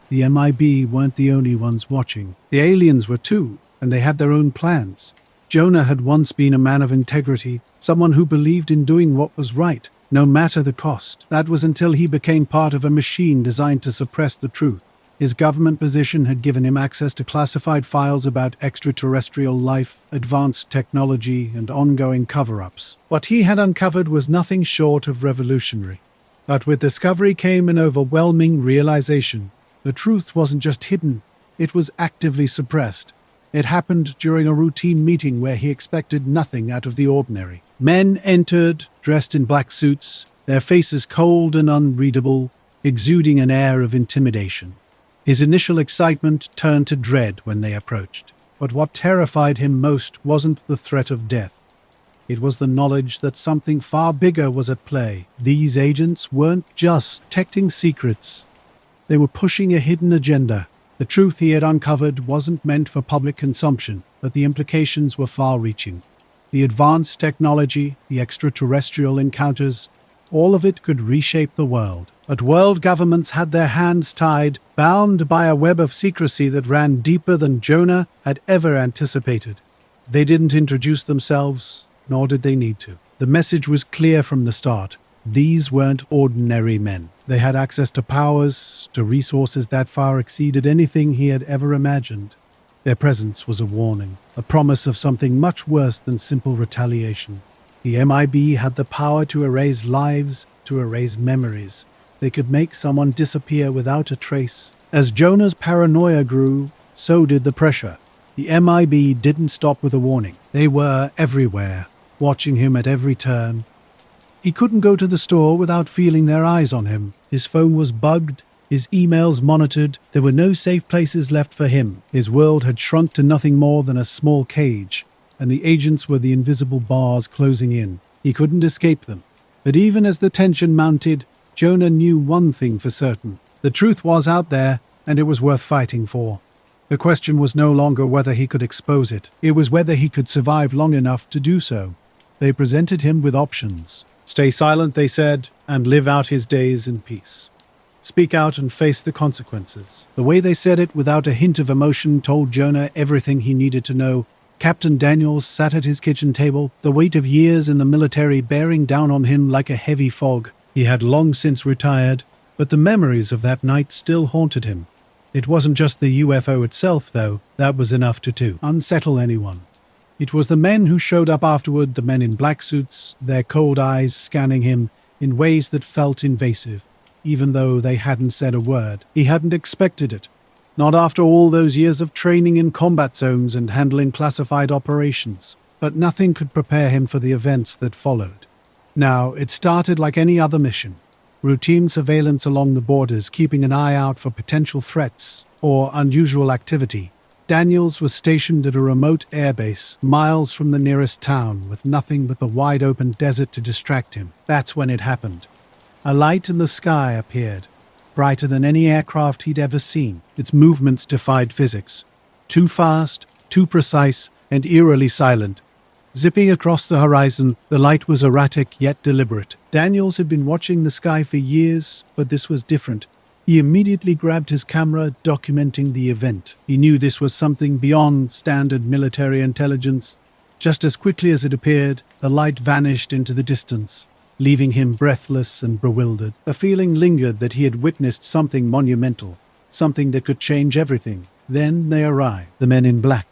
The MIB weren't the only ones watching. The aliens were too, and they had their own plans. Jonah had once been a man of integrity, someone who believed in doing what was right, no matter the cost. That was until he became part of a machine designed to suppress the truth. His government position had given him access to classified files about extraterrestrial life, advanced technology, and ongoing cover-ups. What he had uncovered was nothing short of revolutionary. But with discovery came an overwhelming realization. The truth wasn't just hidden, it was actively suppressed. It happened during a routine meeting where he expected nothing out of the ordinary. Men entered, dressed in black suits, their faces cold and unreadable, exuding an air of intimidation. His initial excitement turned to dread when they approached. But what terrified him most wasn't the threat of death. It was the knowledge that something far bigger was at play. These agents weren't just detecting secrets. They were pushing a hidden agenda. The truth he had uncovered wasn't meant for public consumption, but the implications were far-reaching. The advanced technology, the extraterrestrial encounters, all of it could reshape the world. But world governments had their hands tied, bound by a web of secrecy that ran deeper than Jonah had ever anticipated. They didn't introduce themselves, nor did they need to. The message was clear from the start. These weren't ordinary men. They had access to powers, to resources that far exceeded anything he had ever imagined. Their presence was a warning, a promise of something much worse than simple retaliation. The MIB had the power to erase lives, to erase memories. They could make someone disappear without a trace. As Jonah's paranoia grew, so did the pressure. The MIB didn't stop with a warning. They were everywhere, watching him at every turn. He couldn't go to the store without feeling their eyes on him. His phone was bugged, his emails monitored. There were no safe places left for him. His world had shrunk to nothing more than a small cage, and the agents were the invisible bars closing in. He couldn't escape them. But even as the tension mounted, Jonah knew one thing for certain. The truth was out there, and it was worth fighting for. The question was no longer whether he could expose it. It was whether he could survive long enough to do so. They presented him with options. Stay silent, they said, and live out his days in peace. Speak out and face the consequences. The way they said it, without a hint of emotion, told Jonah everything he needed to know. Captain Daniels sat at his kitchen table, the weight of years in the military bearing down on him like a heavy fog. He had long since retired, but the memories of that night still haunted him. It wasn't just the UFO itself, though. That was enough to unsettle anyone. It was the men who showed up afterward, the men in black suits, their cold eyes scanning him in ways that felt invasive, even though they hadn't said a word. He hadn't expected it. Not after all those years of training in combat zones and handling classified operations. But nothing could prepare him for the events that followed. Now, it started like any other mission. Routine surveillance along the borders, keeping an eye out for potential threats or unusual activity. Daniels was stationed at a remote airbase, miles from the nearest town, with nothing but the wide-open desert to distract him. That's when it happened. A light in the sky appeared, brighter than any aircraft he'd ever seen. Its movements defied physics. Too fast, too precise, and eerily silent. Zipping across the horizon, the light was erratic yet deliberate. Daniels had been watching the sky for years, but this was different. He immediately grabbed his camera, documenting the event. He knew this was something beyond standard military intelligence. Just as quickly as it appeared, the light vanished into the distance, leaving him breathless and bewildered. A feeling lingered that he had witnessed something monumental, something that could change everything. Then they arrived, the men in black.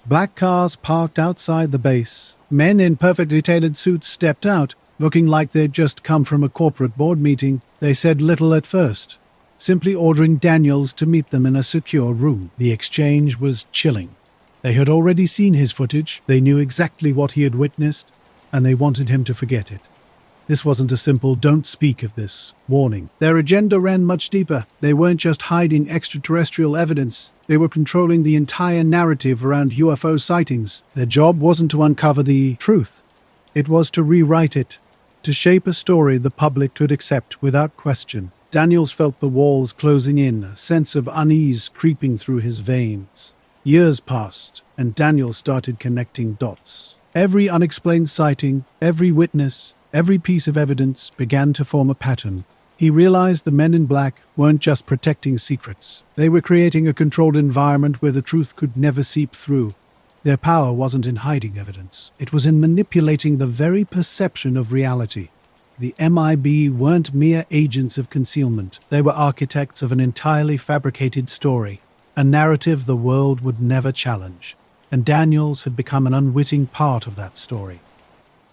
Black cars parked outside the base. Men in perfectly tailored suits stepped out, looking like they'd just come from a corporate board meeting. They said little at first, simply ordering Daniels to meet them in a secure room. The exchange was chilling. They had already seen his footage, they knew exactly what he had witnessed, and they wanted him to forget it. This wasn't a simple "don't speak of this" warning. Their agenda ran much deeper. They weren't just hiding extraterrestrial evidence. They were controlling the entire narrative around UFO sightings. Their job wasn't to uncover the truth. It was to rewrite it, to shape a story the public could accept without question. Daniels felt the walls closing in, a sense of unease creeping through his veins. Years passed, and Daniels started connecting dots. Every unexplained sighting, every witness, every piece of evidence began to form a pattern. He realized the men in black weren't just protecting secrets. They were creating a controlled environment where the truth could never seep through. Their power wasn't in hiding evidence. It was in manipulating the very perception of reality. The MIB weren't mere agents of concealment. They were architects of an entirely fabricated story, a narrative the world would never challenge. And Daniels had become an unwitting part of that story.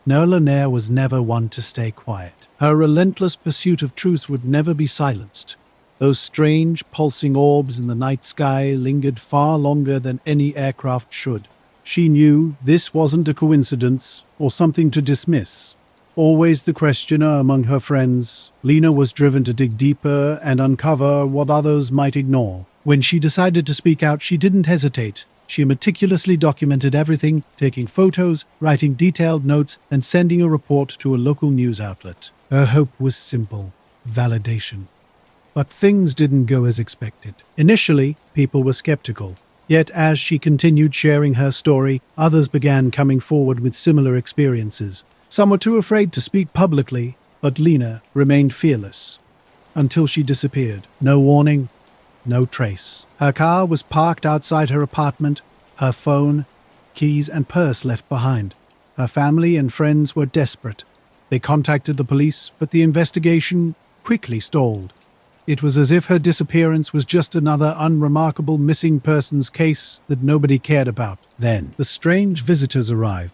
Nola Nair was never one to stay quiet. Her relentless pursuit of truth would never be silenced. Those strange, pulsing orbs in the night sky lingered far longer than any aircraft should. She knew this wasn't a coincidence or something to dismiss. Always the questioner among her friends, Lena was driven to dig deeper and uncover what others might ignore. When she decided to speak out, she didn't hesitate. She meticulously documented everything, taking photos, writing detailed notes, and sending a report to a local news outlet. Her hope was simple: validation. But things didn't go as expected. Initially, people were skeptical. Yet as she continued sharing her story, others began coming forward with similar experiences. Some were too afraid to speak publicly, but Lena remained fearless. Until she disappeared. No warning, no trace. Her car was parked outside her apartment, her phone, keys, and purse left behind. Her family and friends were desperate. They contacted the police, but the investigation quickly stalled. It was as if her disappearance was just another unremarkable missing persons case that nobody cared about. Then, the strange visitors arrived.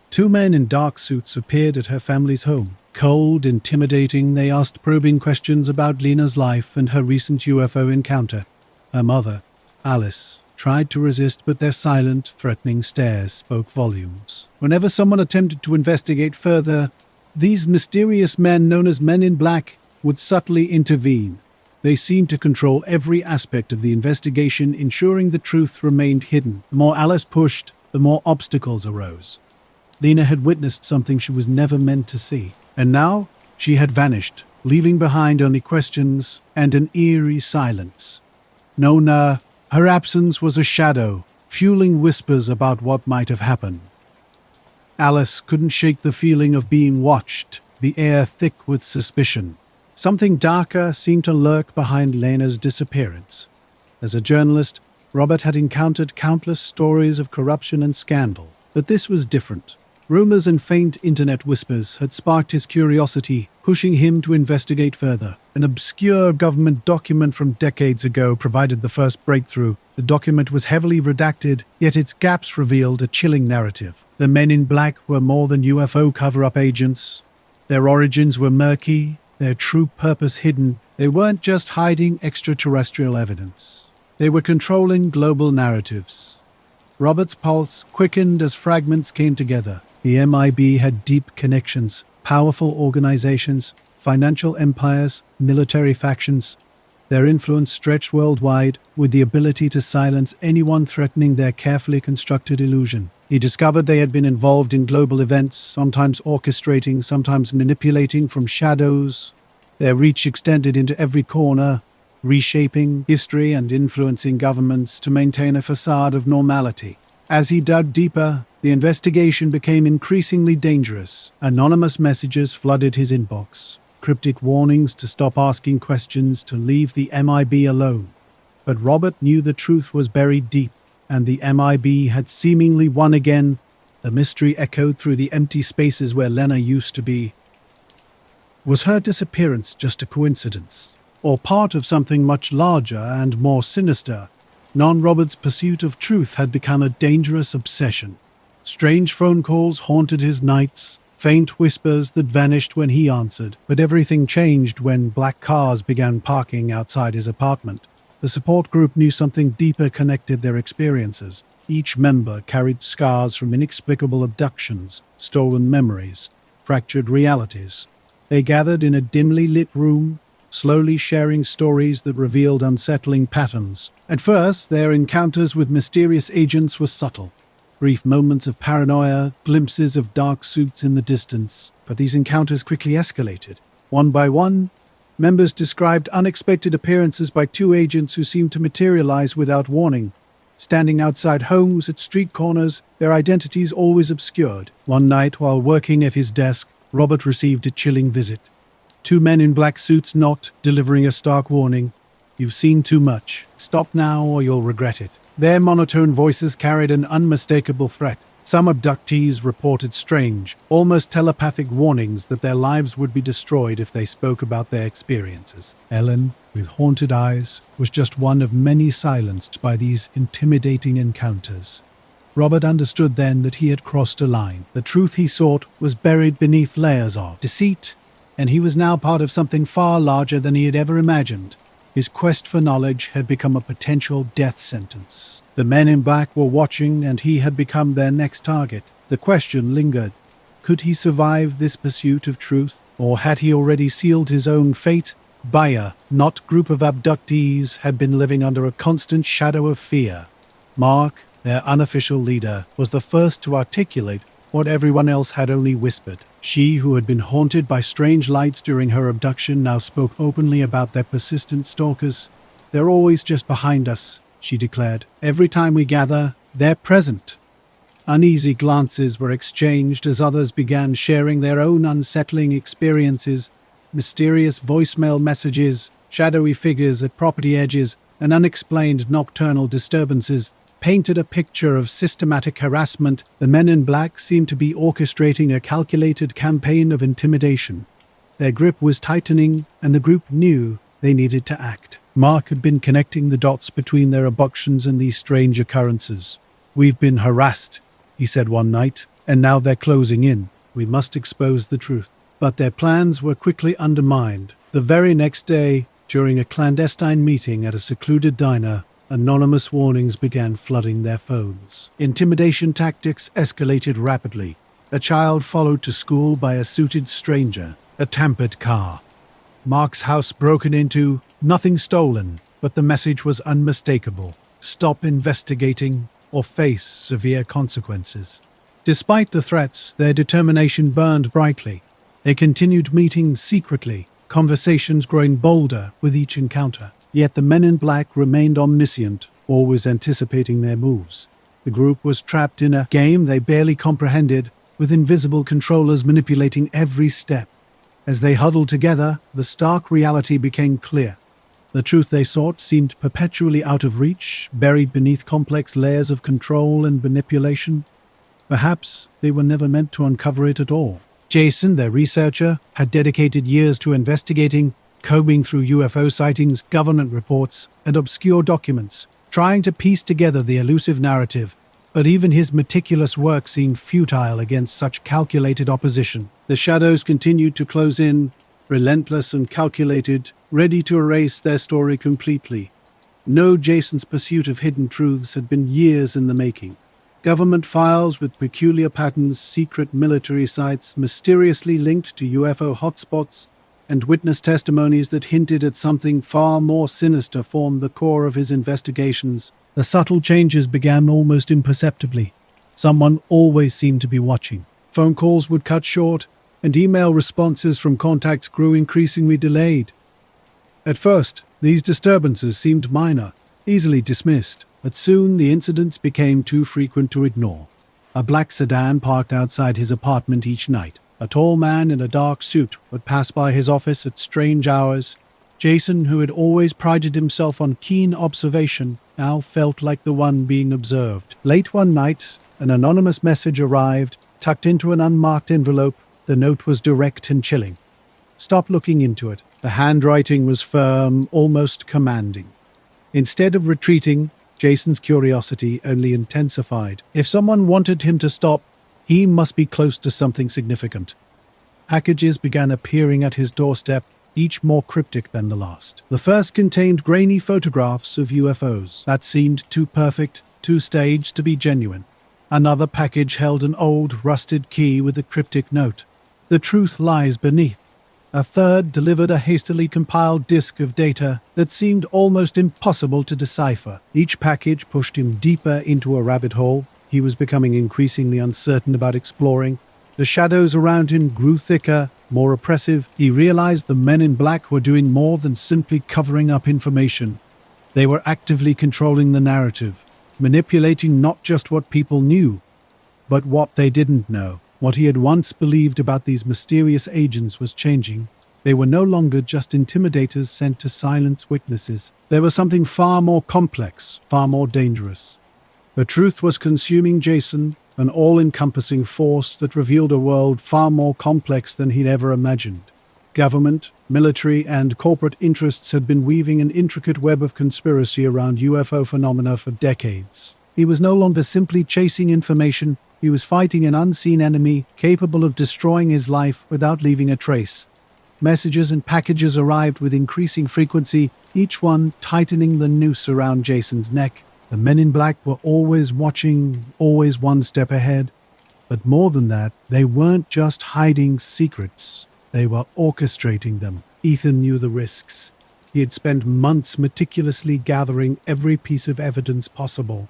2 men in dark suits appeared at her family's home. Cold, intimidating, they asked probing questions about Lena's life and her recent UFO encounter. Her mother, Alice, tried to resist, but their silent, threatening stares spoke volumes. Whenever someone attempted to investigate further, these mysterious men, known as Men in Black, would subtly intervene. They seemed to control every aspect of the investigation, ensuring the truth remained hidden. The more Alice pushed, the more obstacles arose. Lena had witnessed something she was never meant to see. And now, she had vanished, leaving behind only questions and an eerie silence. Nona, Her absence was a shadow, fueling whispers about what might have happened. Alice couldn't shake the feeling of being watched, the air thick with suspicion. Something darker seemed to lurk behind Lena's disappearance. As a journalist, Robert had encountered countless stories of corruption and scandal, but this was different. Rumors and faint internet whispers had sparked his curiosity, pushing him to investigate further. An obscure government document from decades ago provided the first breakthrough. The document was heavily redacted, yet its gaps revealed a chilling narrative. The men in black were more than UFO cover-up agents. Their origins were murky, their true purpose hidden. They weren't just hiding extraterrestrial evidence. They were controlling global narratives. Robert's pulse quickened as fragments came together. The MIB had deep connections, powerful organizations, financial empires, military factions. Their influence stretched worldwide, with the ability to silence anyone threatening their carefully constructed illusion. He discovered they had been involved in global events, sometimes orchestrating, sometimes manipulating from shadows. Their reach extended into every corner, reshaping history and influencing governments to maintain a facade of normality. As he dug deeper, the investigation became increasingly dangerous. Anonymous messages flooded his inbox, cryptic warnings to stop asking questions, to leave the MIB alone. But Robert knew the truth was buried deep, and the MIB had seemingly won again. The mystery echoed through the empty spaces where Lena used to be. Was her disappearance just a coincidence, or part of something much larger and more sinister? Non-Robert's pursuit of truth had become a dangerous obsession. Strange phone calls haunted his nights, faint whispers that vanished when he answered. But everything changed when black cars began parking outside his apartment. The support group knew something deeper connected their experiences. Each member carried scars from inexplicable abductions, stolen memories, fractured realities. They gathered in a dimly lit room, slowly sharing stories that revealed unsettling patterns. At first, their encounters with mysterious agents were subtle. Brief moments of paranoia, glimpses of dark suits in the distance. But these encounters quickly escalated. One by one, members described unexpected appearances by two agents who seemed to materialize without warning. Standing outside homes at street corners, their identities always obscured. One night, while working at his desk, Robert received a chilling visit. Two men in black suits knocked, delivering a stark warning. "You've seen too much. Stop now or you'll regret it." Their monotone voices carried an unmistakable threat. Some abductees reported strange, almost telepathic warnings that their lives would be destroyed if they spoke about their experiences. Ellen, with haunted eyes, was just one of many silenced by these intimidating encounters. Robert understood then that he had crossed a line. The truth he sought was buried beneath layers of deceit, and he was now part of something far larger than he had ever imagined. His quest for knowledge had become a potential death sentence. The men in black were watching, and he had become their next target. The question lingered. Could he survive this pursuit of truth, or had he already sealed his own fate? Bayer, not group of abductees, had been living under a constant shadow of fear. Mark, their unofficial leader, was the first to articulate what everyone else had only whispered. She, who had been haunted by strange lights during her abduction, now spoke openly about their persistent stalkers. "They're always just behind us," she declared. "Every time we gather, they're present." Uneasy glances were exchanged as others began sharing their own unsettling experiences. Mysterious voicemail messages, shadowy figures at property edges, and unexplained nocturnal disturbances painted a picture of systematic harassment. The men in black seemed to be orchestrating a calculated campaign of intimidation. Their grip was tightening, and the group knew they needed to act. Mark had been connecting the dots between their abductions and these strange occurrences. "We've been harassed," he said one night, "and now they're closing in. We must expose the truth." But their plans were quickly undermined. The very next day, during a clandestine meeting at a secluded diner, anonymous warnings began flooding their phones. Intimidation tactics escalated rapidly. A child followed to school by a suited stranger. A tampered car. Mark's house broken into. Nothing stolen, but the message was unmistakable. Stop investigating or face severe consequences. Despite the threats, their determination burned brightly. They continued meeting secretly, conversations growing bolder with each encounter. Yet the men in black remained omniscient, always anticipating their moves. The group was trapped in a game they barely comprehended, with invisible controllers manipulating every step. As they huddled together, the stark reality became clear. The truth they sought seemed perpetually out of reach, buried beneath complex layers of control and manipulation. Perhaps they were never meant to uncover it at all. Jason, their researcher, had dedicated years to investigating, combing through UFO sightings, government reports, and obscure documents, trying to piece together the elusive narrative. But even his meticulous work seemed futile against such calculated opposition. The shadows continued to close in, relentless and calculated, ready to erase their story completely. No, Jason's pursuit of hidden truths had been years in the making. Government files with peculiar patterns, secret military sites mysteriously linked to UFO hotspots, and witness testimonies that hinted at something far more sinister formed the core of his investigations. The subtle changes began almost imperceptibly. Someone always seemed to be watching. Phone calls would cut short, and email responses from contacts grew increasingly delayed. At first, these disturbances seemed minor, easily dismissed, but soon the incidents became too frequent to ignore. A black sedan parked outside his apartment each night. A tall man in a dark suit would pass by his office at strange hours. Jason, who had always prided himself on keen observation, now felt like the one being observed. Late one night, an anonymous message arrived, tucked into an unmarked envelope. The note was direct and chilling. Stop looking into it. The handwriting was firm, almost commanding. Instead of retreating, Jason's curiosity only intensified. If someone wanted him to stop, he must be close to something significant. Packages began appearing at his doorstep, each more cryptic than the last. The first contained grainy photographs of UFOs that seemed too perfect, too staged to be genuine. Another package held an old, rusted key with a cryptic note. The truth lies beneath. A third delivered a hastily compiled disk of data that seemed almost impossible to decipher. Each package pushed him deeper into a rabbit hole he was becoming increasingly uncertain about exploring. The shadows around him grew thicker, more oppressive. He realized the men in black were doing more than simply covering up information. They were actively controlling the narrative, manipulating not just what people knew, but what they didn't know. What he had once believed about these mysterious agents was changing. They were no longer just intimidators sent to silence witnesses. There was something far more complex, far more dangerous. The truth was consuming Jason, an all-encompassing force that revealed a world far more complex than he'd ever imagined. Government, military, and corporate interests had been weaving an intricate web of conspiracy around UFO phenomena for decades. He was no longer simply chasing information. He was fighting an unseen enemy capable of destroying his life without leaving a trace. Messages and packages arrived with increasing frequency, each one tightening the noose around Jason's neck. The men in black were always watching, always one step ahead. But more than that, they weren't just hiding secrets. They were orchestrating them. Ethan knew the risks. He had spent months meticulously gathering every piece of evidence possible.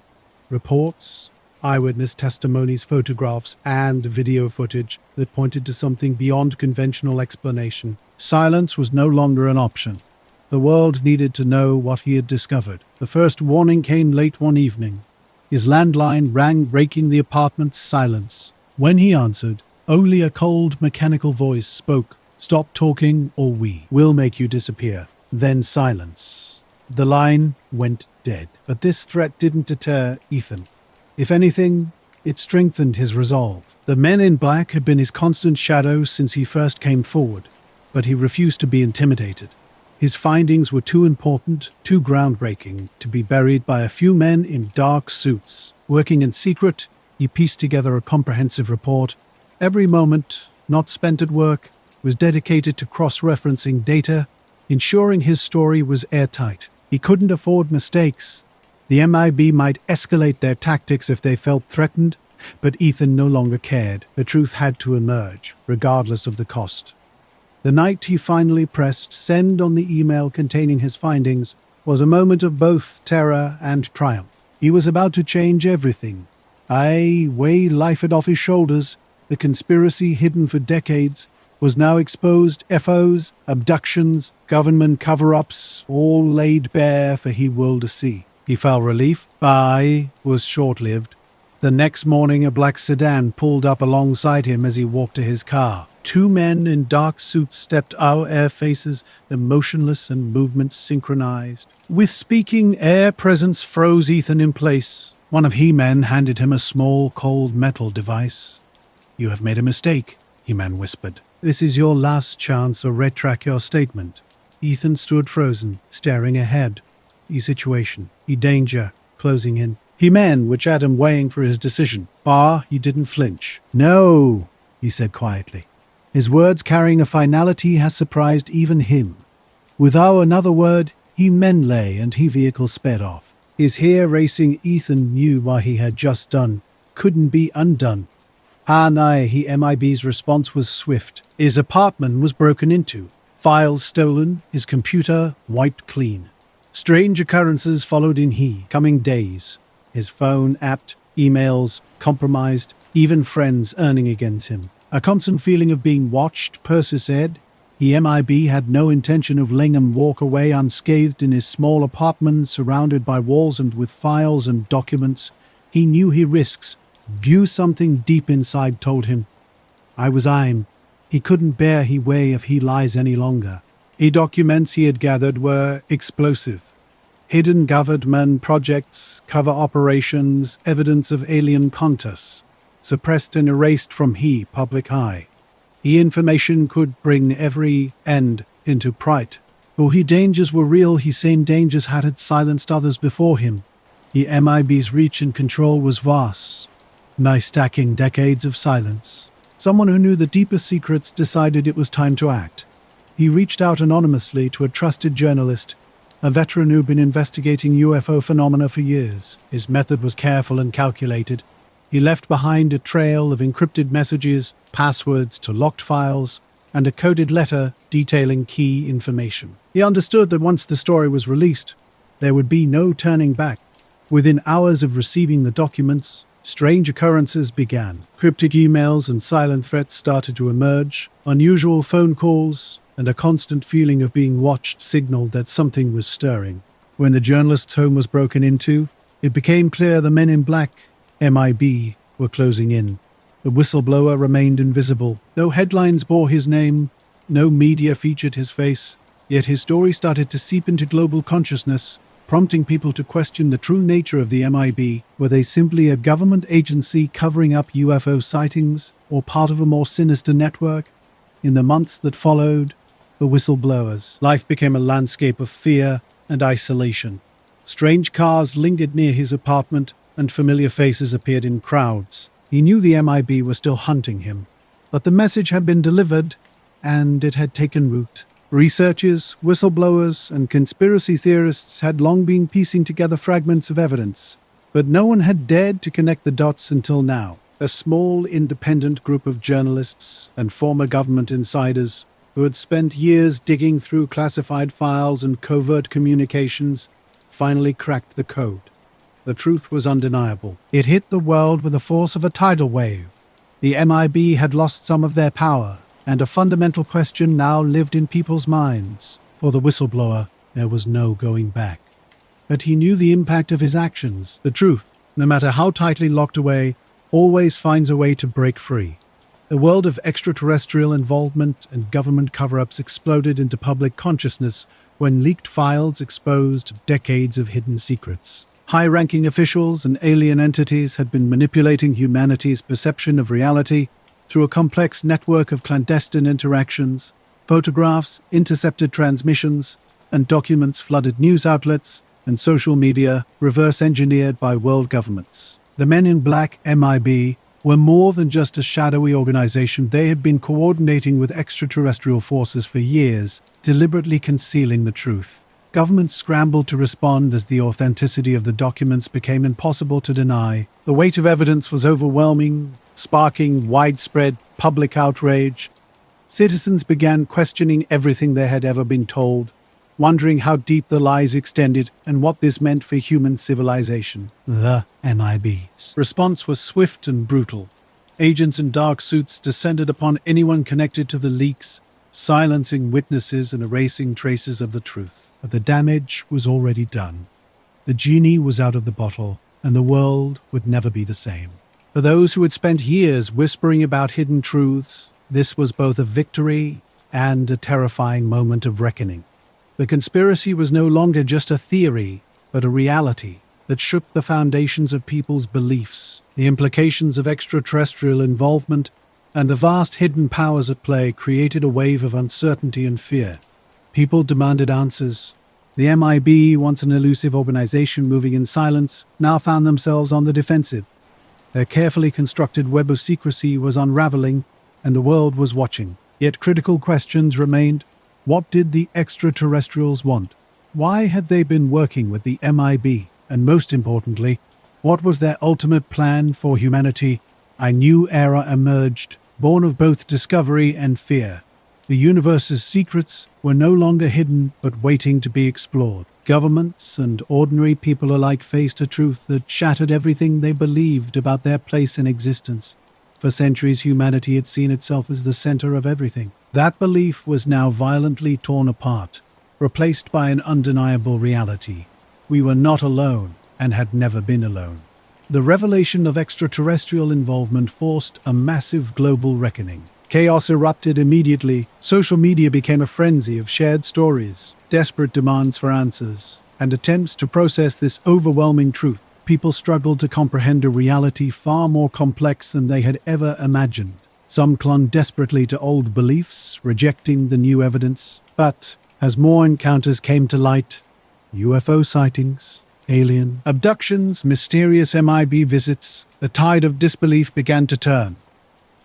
Reports, eyewitness testimonies, photographs, and video footage that pointed to something beyond conventional explanation. Silence was no longer an option. The world needed to know what he had discovered. The first warning came late one evening. His landline rang, breaking the apartment's silence. When he answered, only a cold, mechanical voice spoke. "Stop talking or we will make you disappear." Then silence. The line went dead. But this threat didn't deter Ethan. If anything, it strengthened his resolve. The men in black had been his constant shadow since he first came forward, but he refused to be intimidated. His findings were too important, too groundbreaking, to be buried by a few men in dark suits. Working in secret, he pieced together a comprehensive report. Every moment, not spent at work, was dedicated to cross-referencing data, ensuring his story was airtight. He couldn't afford mistakes. The MIB might escalate their tactics if they felt threatened, but Ethan no longer cared. The truth had to emerge, regardless of the cost. The night he finally pressed send on the email containing his findings was a moment of both terror and triumph. He was about to change everything. Weigh life off his shoulders. The conspiracy hidden for decades was now exposed. UFOs, abductions, government cover-ups, all laid bare for he world to see. He felt relief, but was short-lived. The next morning, a black sedan pulled up alongside him as he walked to his car. Two men in dark suits stepped out, air faces, their motionless and movements synchronized. With speaking, air presence froze Ethan in place. One of he-men handed him a small, cold metal device. "You have made a mistake," he-man whispered. "This is your last chance to retract your statement." Ethan stood frozen, staring ahead. Situation, danger, closing in. He-man which had him weighing for his decision. He didn't flinch. "No," he said quietly. His words carrying a finality has surprised even him. Without another word, he-men lay and vehicle sped off. His hair racing, Ethan knew what he had just done couldn't be undone. MIB's response was swift. His apartment was broken into, files stolen, his computer wiped clean. Strange occurrences followed in coming days. His phone apped, emails compromised, even friends earning against him. A constant feeling of being watched, Percy said. MIB had no intention of letting him walk away unscathed in his small apartment surrounded by walls and with files and documents. He knew he risks. Something deep inside told him. He couldn't bear he way if he lies any longer. Documents he had gathered were explosive. Hidden government projects, cover operations, evidence of alien contacts, suppressed and erased from public eye. Information could bring every end into pride. Though dangers were real, same dangers had silenced others before him. MIB's reach and control was vast, stacking decades of silence. Someone who knew the deepest secrets decided it was time to act. He reached out anonymously to a trusted journalist, a veteran who'd been investigating UFO phenomena for years. His method was careful and calculated. He left behind a trail of encrypted messages, passwords to locked files, and a coded letter detailing key information. He understood that once the story was released, there would be no turning back. Within hours of receiving the documents, strange occurrences began. Cryptic emails and silent threats started to emerge. Unusual phone calls and a constant feeling of being watched signaled that something was stirring. When the journalist's home was broken into, it became clear the men in black, MIB, were closing in. The whistleblower remained invisible. No headlines bore his name, no media featured his face, yet his story started to seep into global consciousness, prompting people to question the true nature of the MIB. Were they simply a government agency covering up UFO sightings, or part of a more sinister network? In the months that followed, the whistleblowers' life became a landscape of fear and isolation. Strange cars lingered near his apartment, and familiar faces appeared in crowds. He knew the MIB was still hunting him, but the message had been delivered, and it had taken root. Researchers, whistleblowers, and conspiracy theorists had long been piecing together fragments of evidence, but no one had dared to connect the dots until now. A small, independent group of journalists and former government insiders who had spent years digging through classified files and covert communications finally cracked the code. The truth was undeniable. It hit the world with the force of a tidal wave. The MIB had lost some of their power, and a fundamental question now lived in people's minds. For the whistleblower, there was no going back. But he knew the impact of his actions. The truth, no matter how tightly locked away, always finds a way to break free. The world of extraterrestrial involvement and government cover-ups exploded into public consciousness when leaked files exposed decades of hidden secrets. High-ranking officials and alien entities had been manipulating humanity's perception of reality through a complex network of clandestine interactions. Photographs, intercepted transmissions, and documents flooded news outlets and social media, reverse-engineered by world governments. The Men in Black, MIB, were more than just a shadowy organization. They had been coordinating with extraterrestrial forces for years, deliberately concealing the truth. Governments scrambled to respond as the authenticity of the documents became impossible to deny. The weight of evidence was overwhelming, sparking widespread public outrage. Citizens began questioning everything they had ever been told, wondering how deep the lies extended and what this meant for human civilization. The MIB's response was swift and brutal. Agents in dark suits descended upon anyone connected to the leaks, silencing witnesses and erasing traces of the truth. But the damage was already done. The genie was out of the bottle, and the world would never be the same. For those who had spent years whispering about hidden truths, this was both a victory and a terrifying moment of reckoning. The conspiracy was no longer just a theory, but a reality that shook the foundations of people's beliefs. The implications of extraterrestrial involvement and the vast hidden powers at play created a wave of uncertainty and fear. People demanded answers. The MIB, once an elusive organization moving in silence, now found themselves on the defensive. Their carefully constructed web of secrecy was unraveling, and the world was watching. Yet critical questions remained. What did the extraterrestrials want? Why had they been working with the MIB? And most importantly, what was their ultimate plan for humanity? A new era emerged, born of both discovery and fear. The universe's secrets were no longer hidden, but waiting to be explored. Governments and ordinary people alike faced a truth that shattered everything they believed about their place in existence. For centuries, humanity had seen itself as the center of everything. That belief was now violently torn apart, replaced by an undeniable reality. We were not alone, and had never been alone. The revelation of extraterrestrial involvement forced a massive global reckoning. Chaos erupted immediately. Social media became a frenzy of shared stories, desperate demands for answers, and attempts to process this overwhelming truth. People struggled to comprehend a reality far more complex than they had ever imagined. Some clung desperately to old beliefs, rejecting the new evidence. But as more encounters came to light, UFO sightings, alien abductions, mysterious MIB visits, the tide of disbelief began to turn.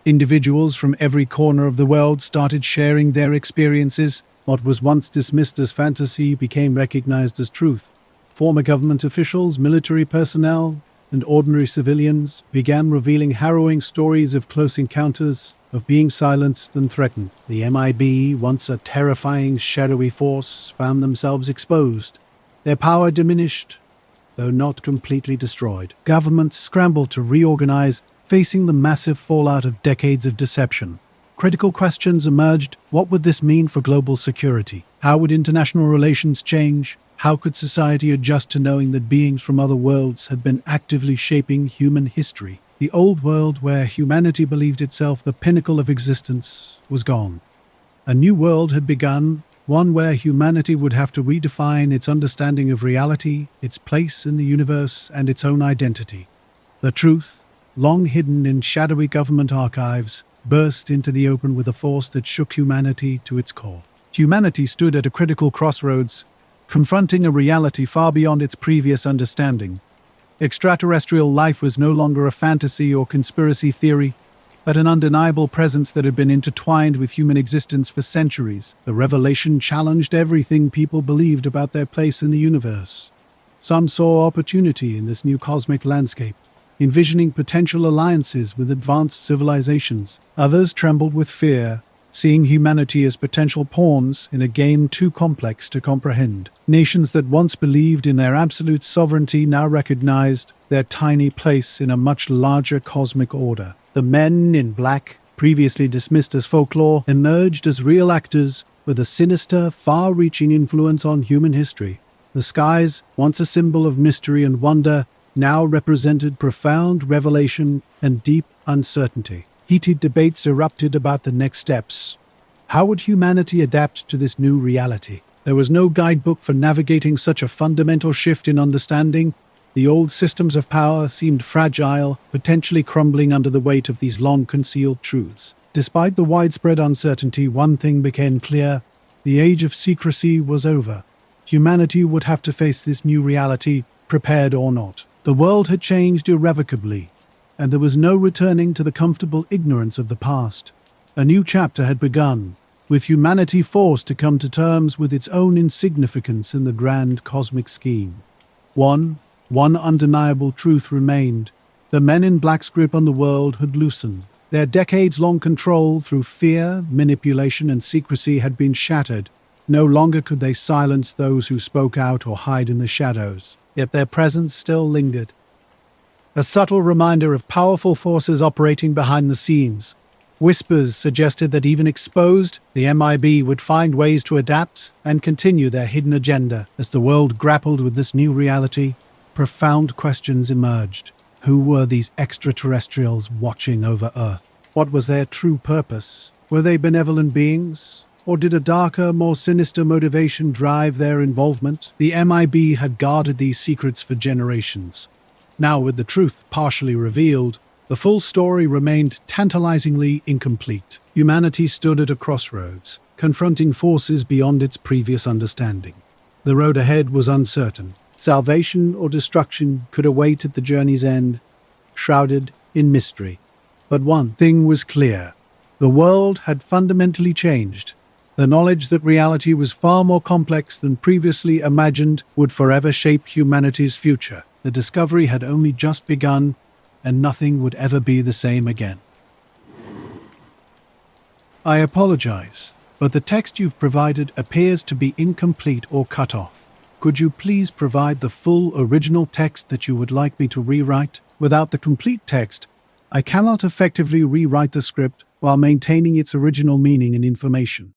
Individuals from every corner of the world started sharing their experiences. What was once dismissed as fantasy became recognized as truth. Former government officials, military personnel, and ordinary civilians began revealing harrowing stories of close encounters, of being silenced and threatened. The MIB, once a terrifying, shadowy force, found themselves exposed. Their power diminished, though not completely destroyed. Governments scrambled to reorganize, facing the massive fallout of decades of deception. Critical questions emerged. What would this mean for global security? How would international relations change? How could society adjust to knowing that beings from other worlds had been actively shaping human history? The old world, where humanity believed itself the pinnacle of existence, was gone. A new world had begun, one where humanity would have to redefine its understanding of reality, its place in the universe, and its own identity. The truth, long hidden in shadowy government archives, burst into the open with a force that shook humanity to its core. Humanity stood at a critical crossroads, confronting a reality far beyond its previous understanding. Extraterrestrial life was no longer a fantasy or conspiracy theory, but an undeniable presence that had been intertwined with human existence for centuries. The revelation challenged everything people believed about their place in the universe. Some saw opportunity in this new cosmic landscape, envisioning potential alliances with advanced civilizations. Others trembled with fear, seeing humanity as potential pawns in a game too complex to comprehend. Nations that once believed in their absolute sovereignty now recognized their tiny place in a much larger cosmic order. The men in black, previously dismissed as folklore, emerged as real actors with a sinister, far-reaching influence on human history. The skies, once a symbol of mystery and wonder, now represented profound revelation and deep uncertainty. Heated debates erupted about the next steps. How would humanity adapt to this new reality? There was no guidebook for navigating such a fundamental shift in understanding. The old systems of power seemed fragile, potentially crumbling under the weight of these long-concealed truths. Despite the widespread uncertainty, one thing became clear: the age of secrecy was over. Humanity would have to face this new reality, prepared or not. The world had changed irrevocably, and there was no returning to the comfortable ignorance of the past. A new chapter had begun, with humanity forced to come to terms with its own insignificance in the grand cosmic scheme. One undeniable truth remained: the men in black's grip on the world had loosened. Their decades-long control through fear, manipulation, and secrecy had been shattered. No longer could they silence those who spoke out or hide in the shadows. Yet their presence still lingered. a subtle reminder of powerful forces operating behind the scenes. Whispers suggested that even exposed, the MIB would find ways to adapt and continue their hidden agenda. As the world grappled with this new reality, profound questions emerged. Who were these extraterrestrials watching over Earth? What was their true purpose? Were they benevolent beings? Or did a darker, more sinister motivation drive their involvement? The MIB had guarded these secrets for generations. Now, with the truth partially revealed, the full story remained tantalizingly incomplete. Humanity stood at a crossroads, confronting forces beyond its previous understanding. The road ahead was uncertain. Salvation or destruction could await at the journey's end, shrouded in mystery. But one thing was clear. The world had fundamentally changed. The knowledge that reality was far more complex than previously imagined would forever shape humanity's future. The discovery had only just begun, and nothing would ever be the same again. I apologize, but the text you've provided appears to be incomplete or cut off. Could you please provide the full original text that you would like me to rewrite? Without the complete text, I cannot effectively rewrite the script while maintaining its original meaning and information.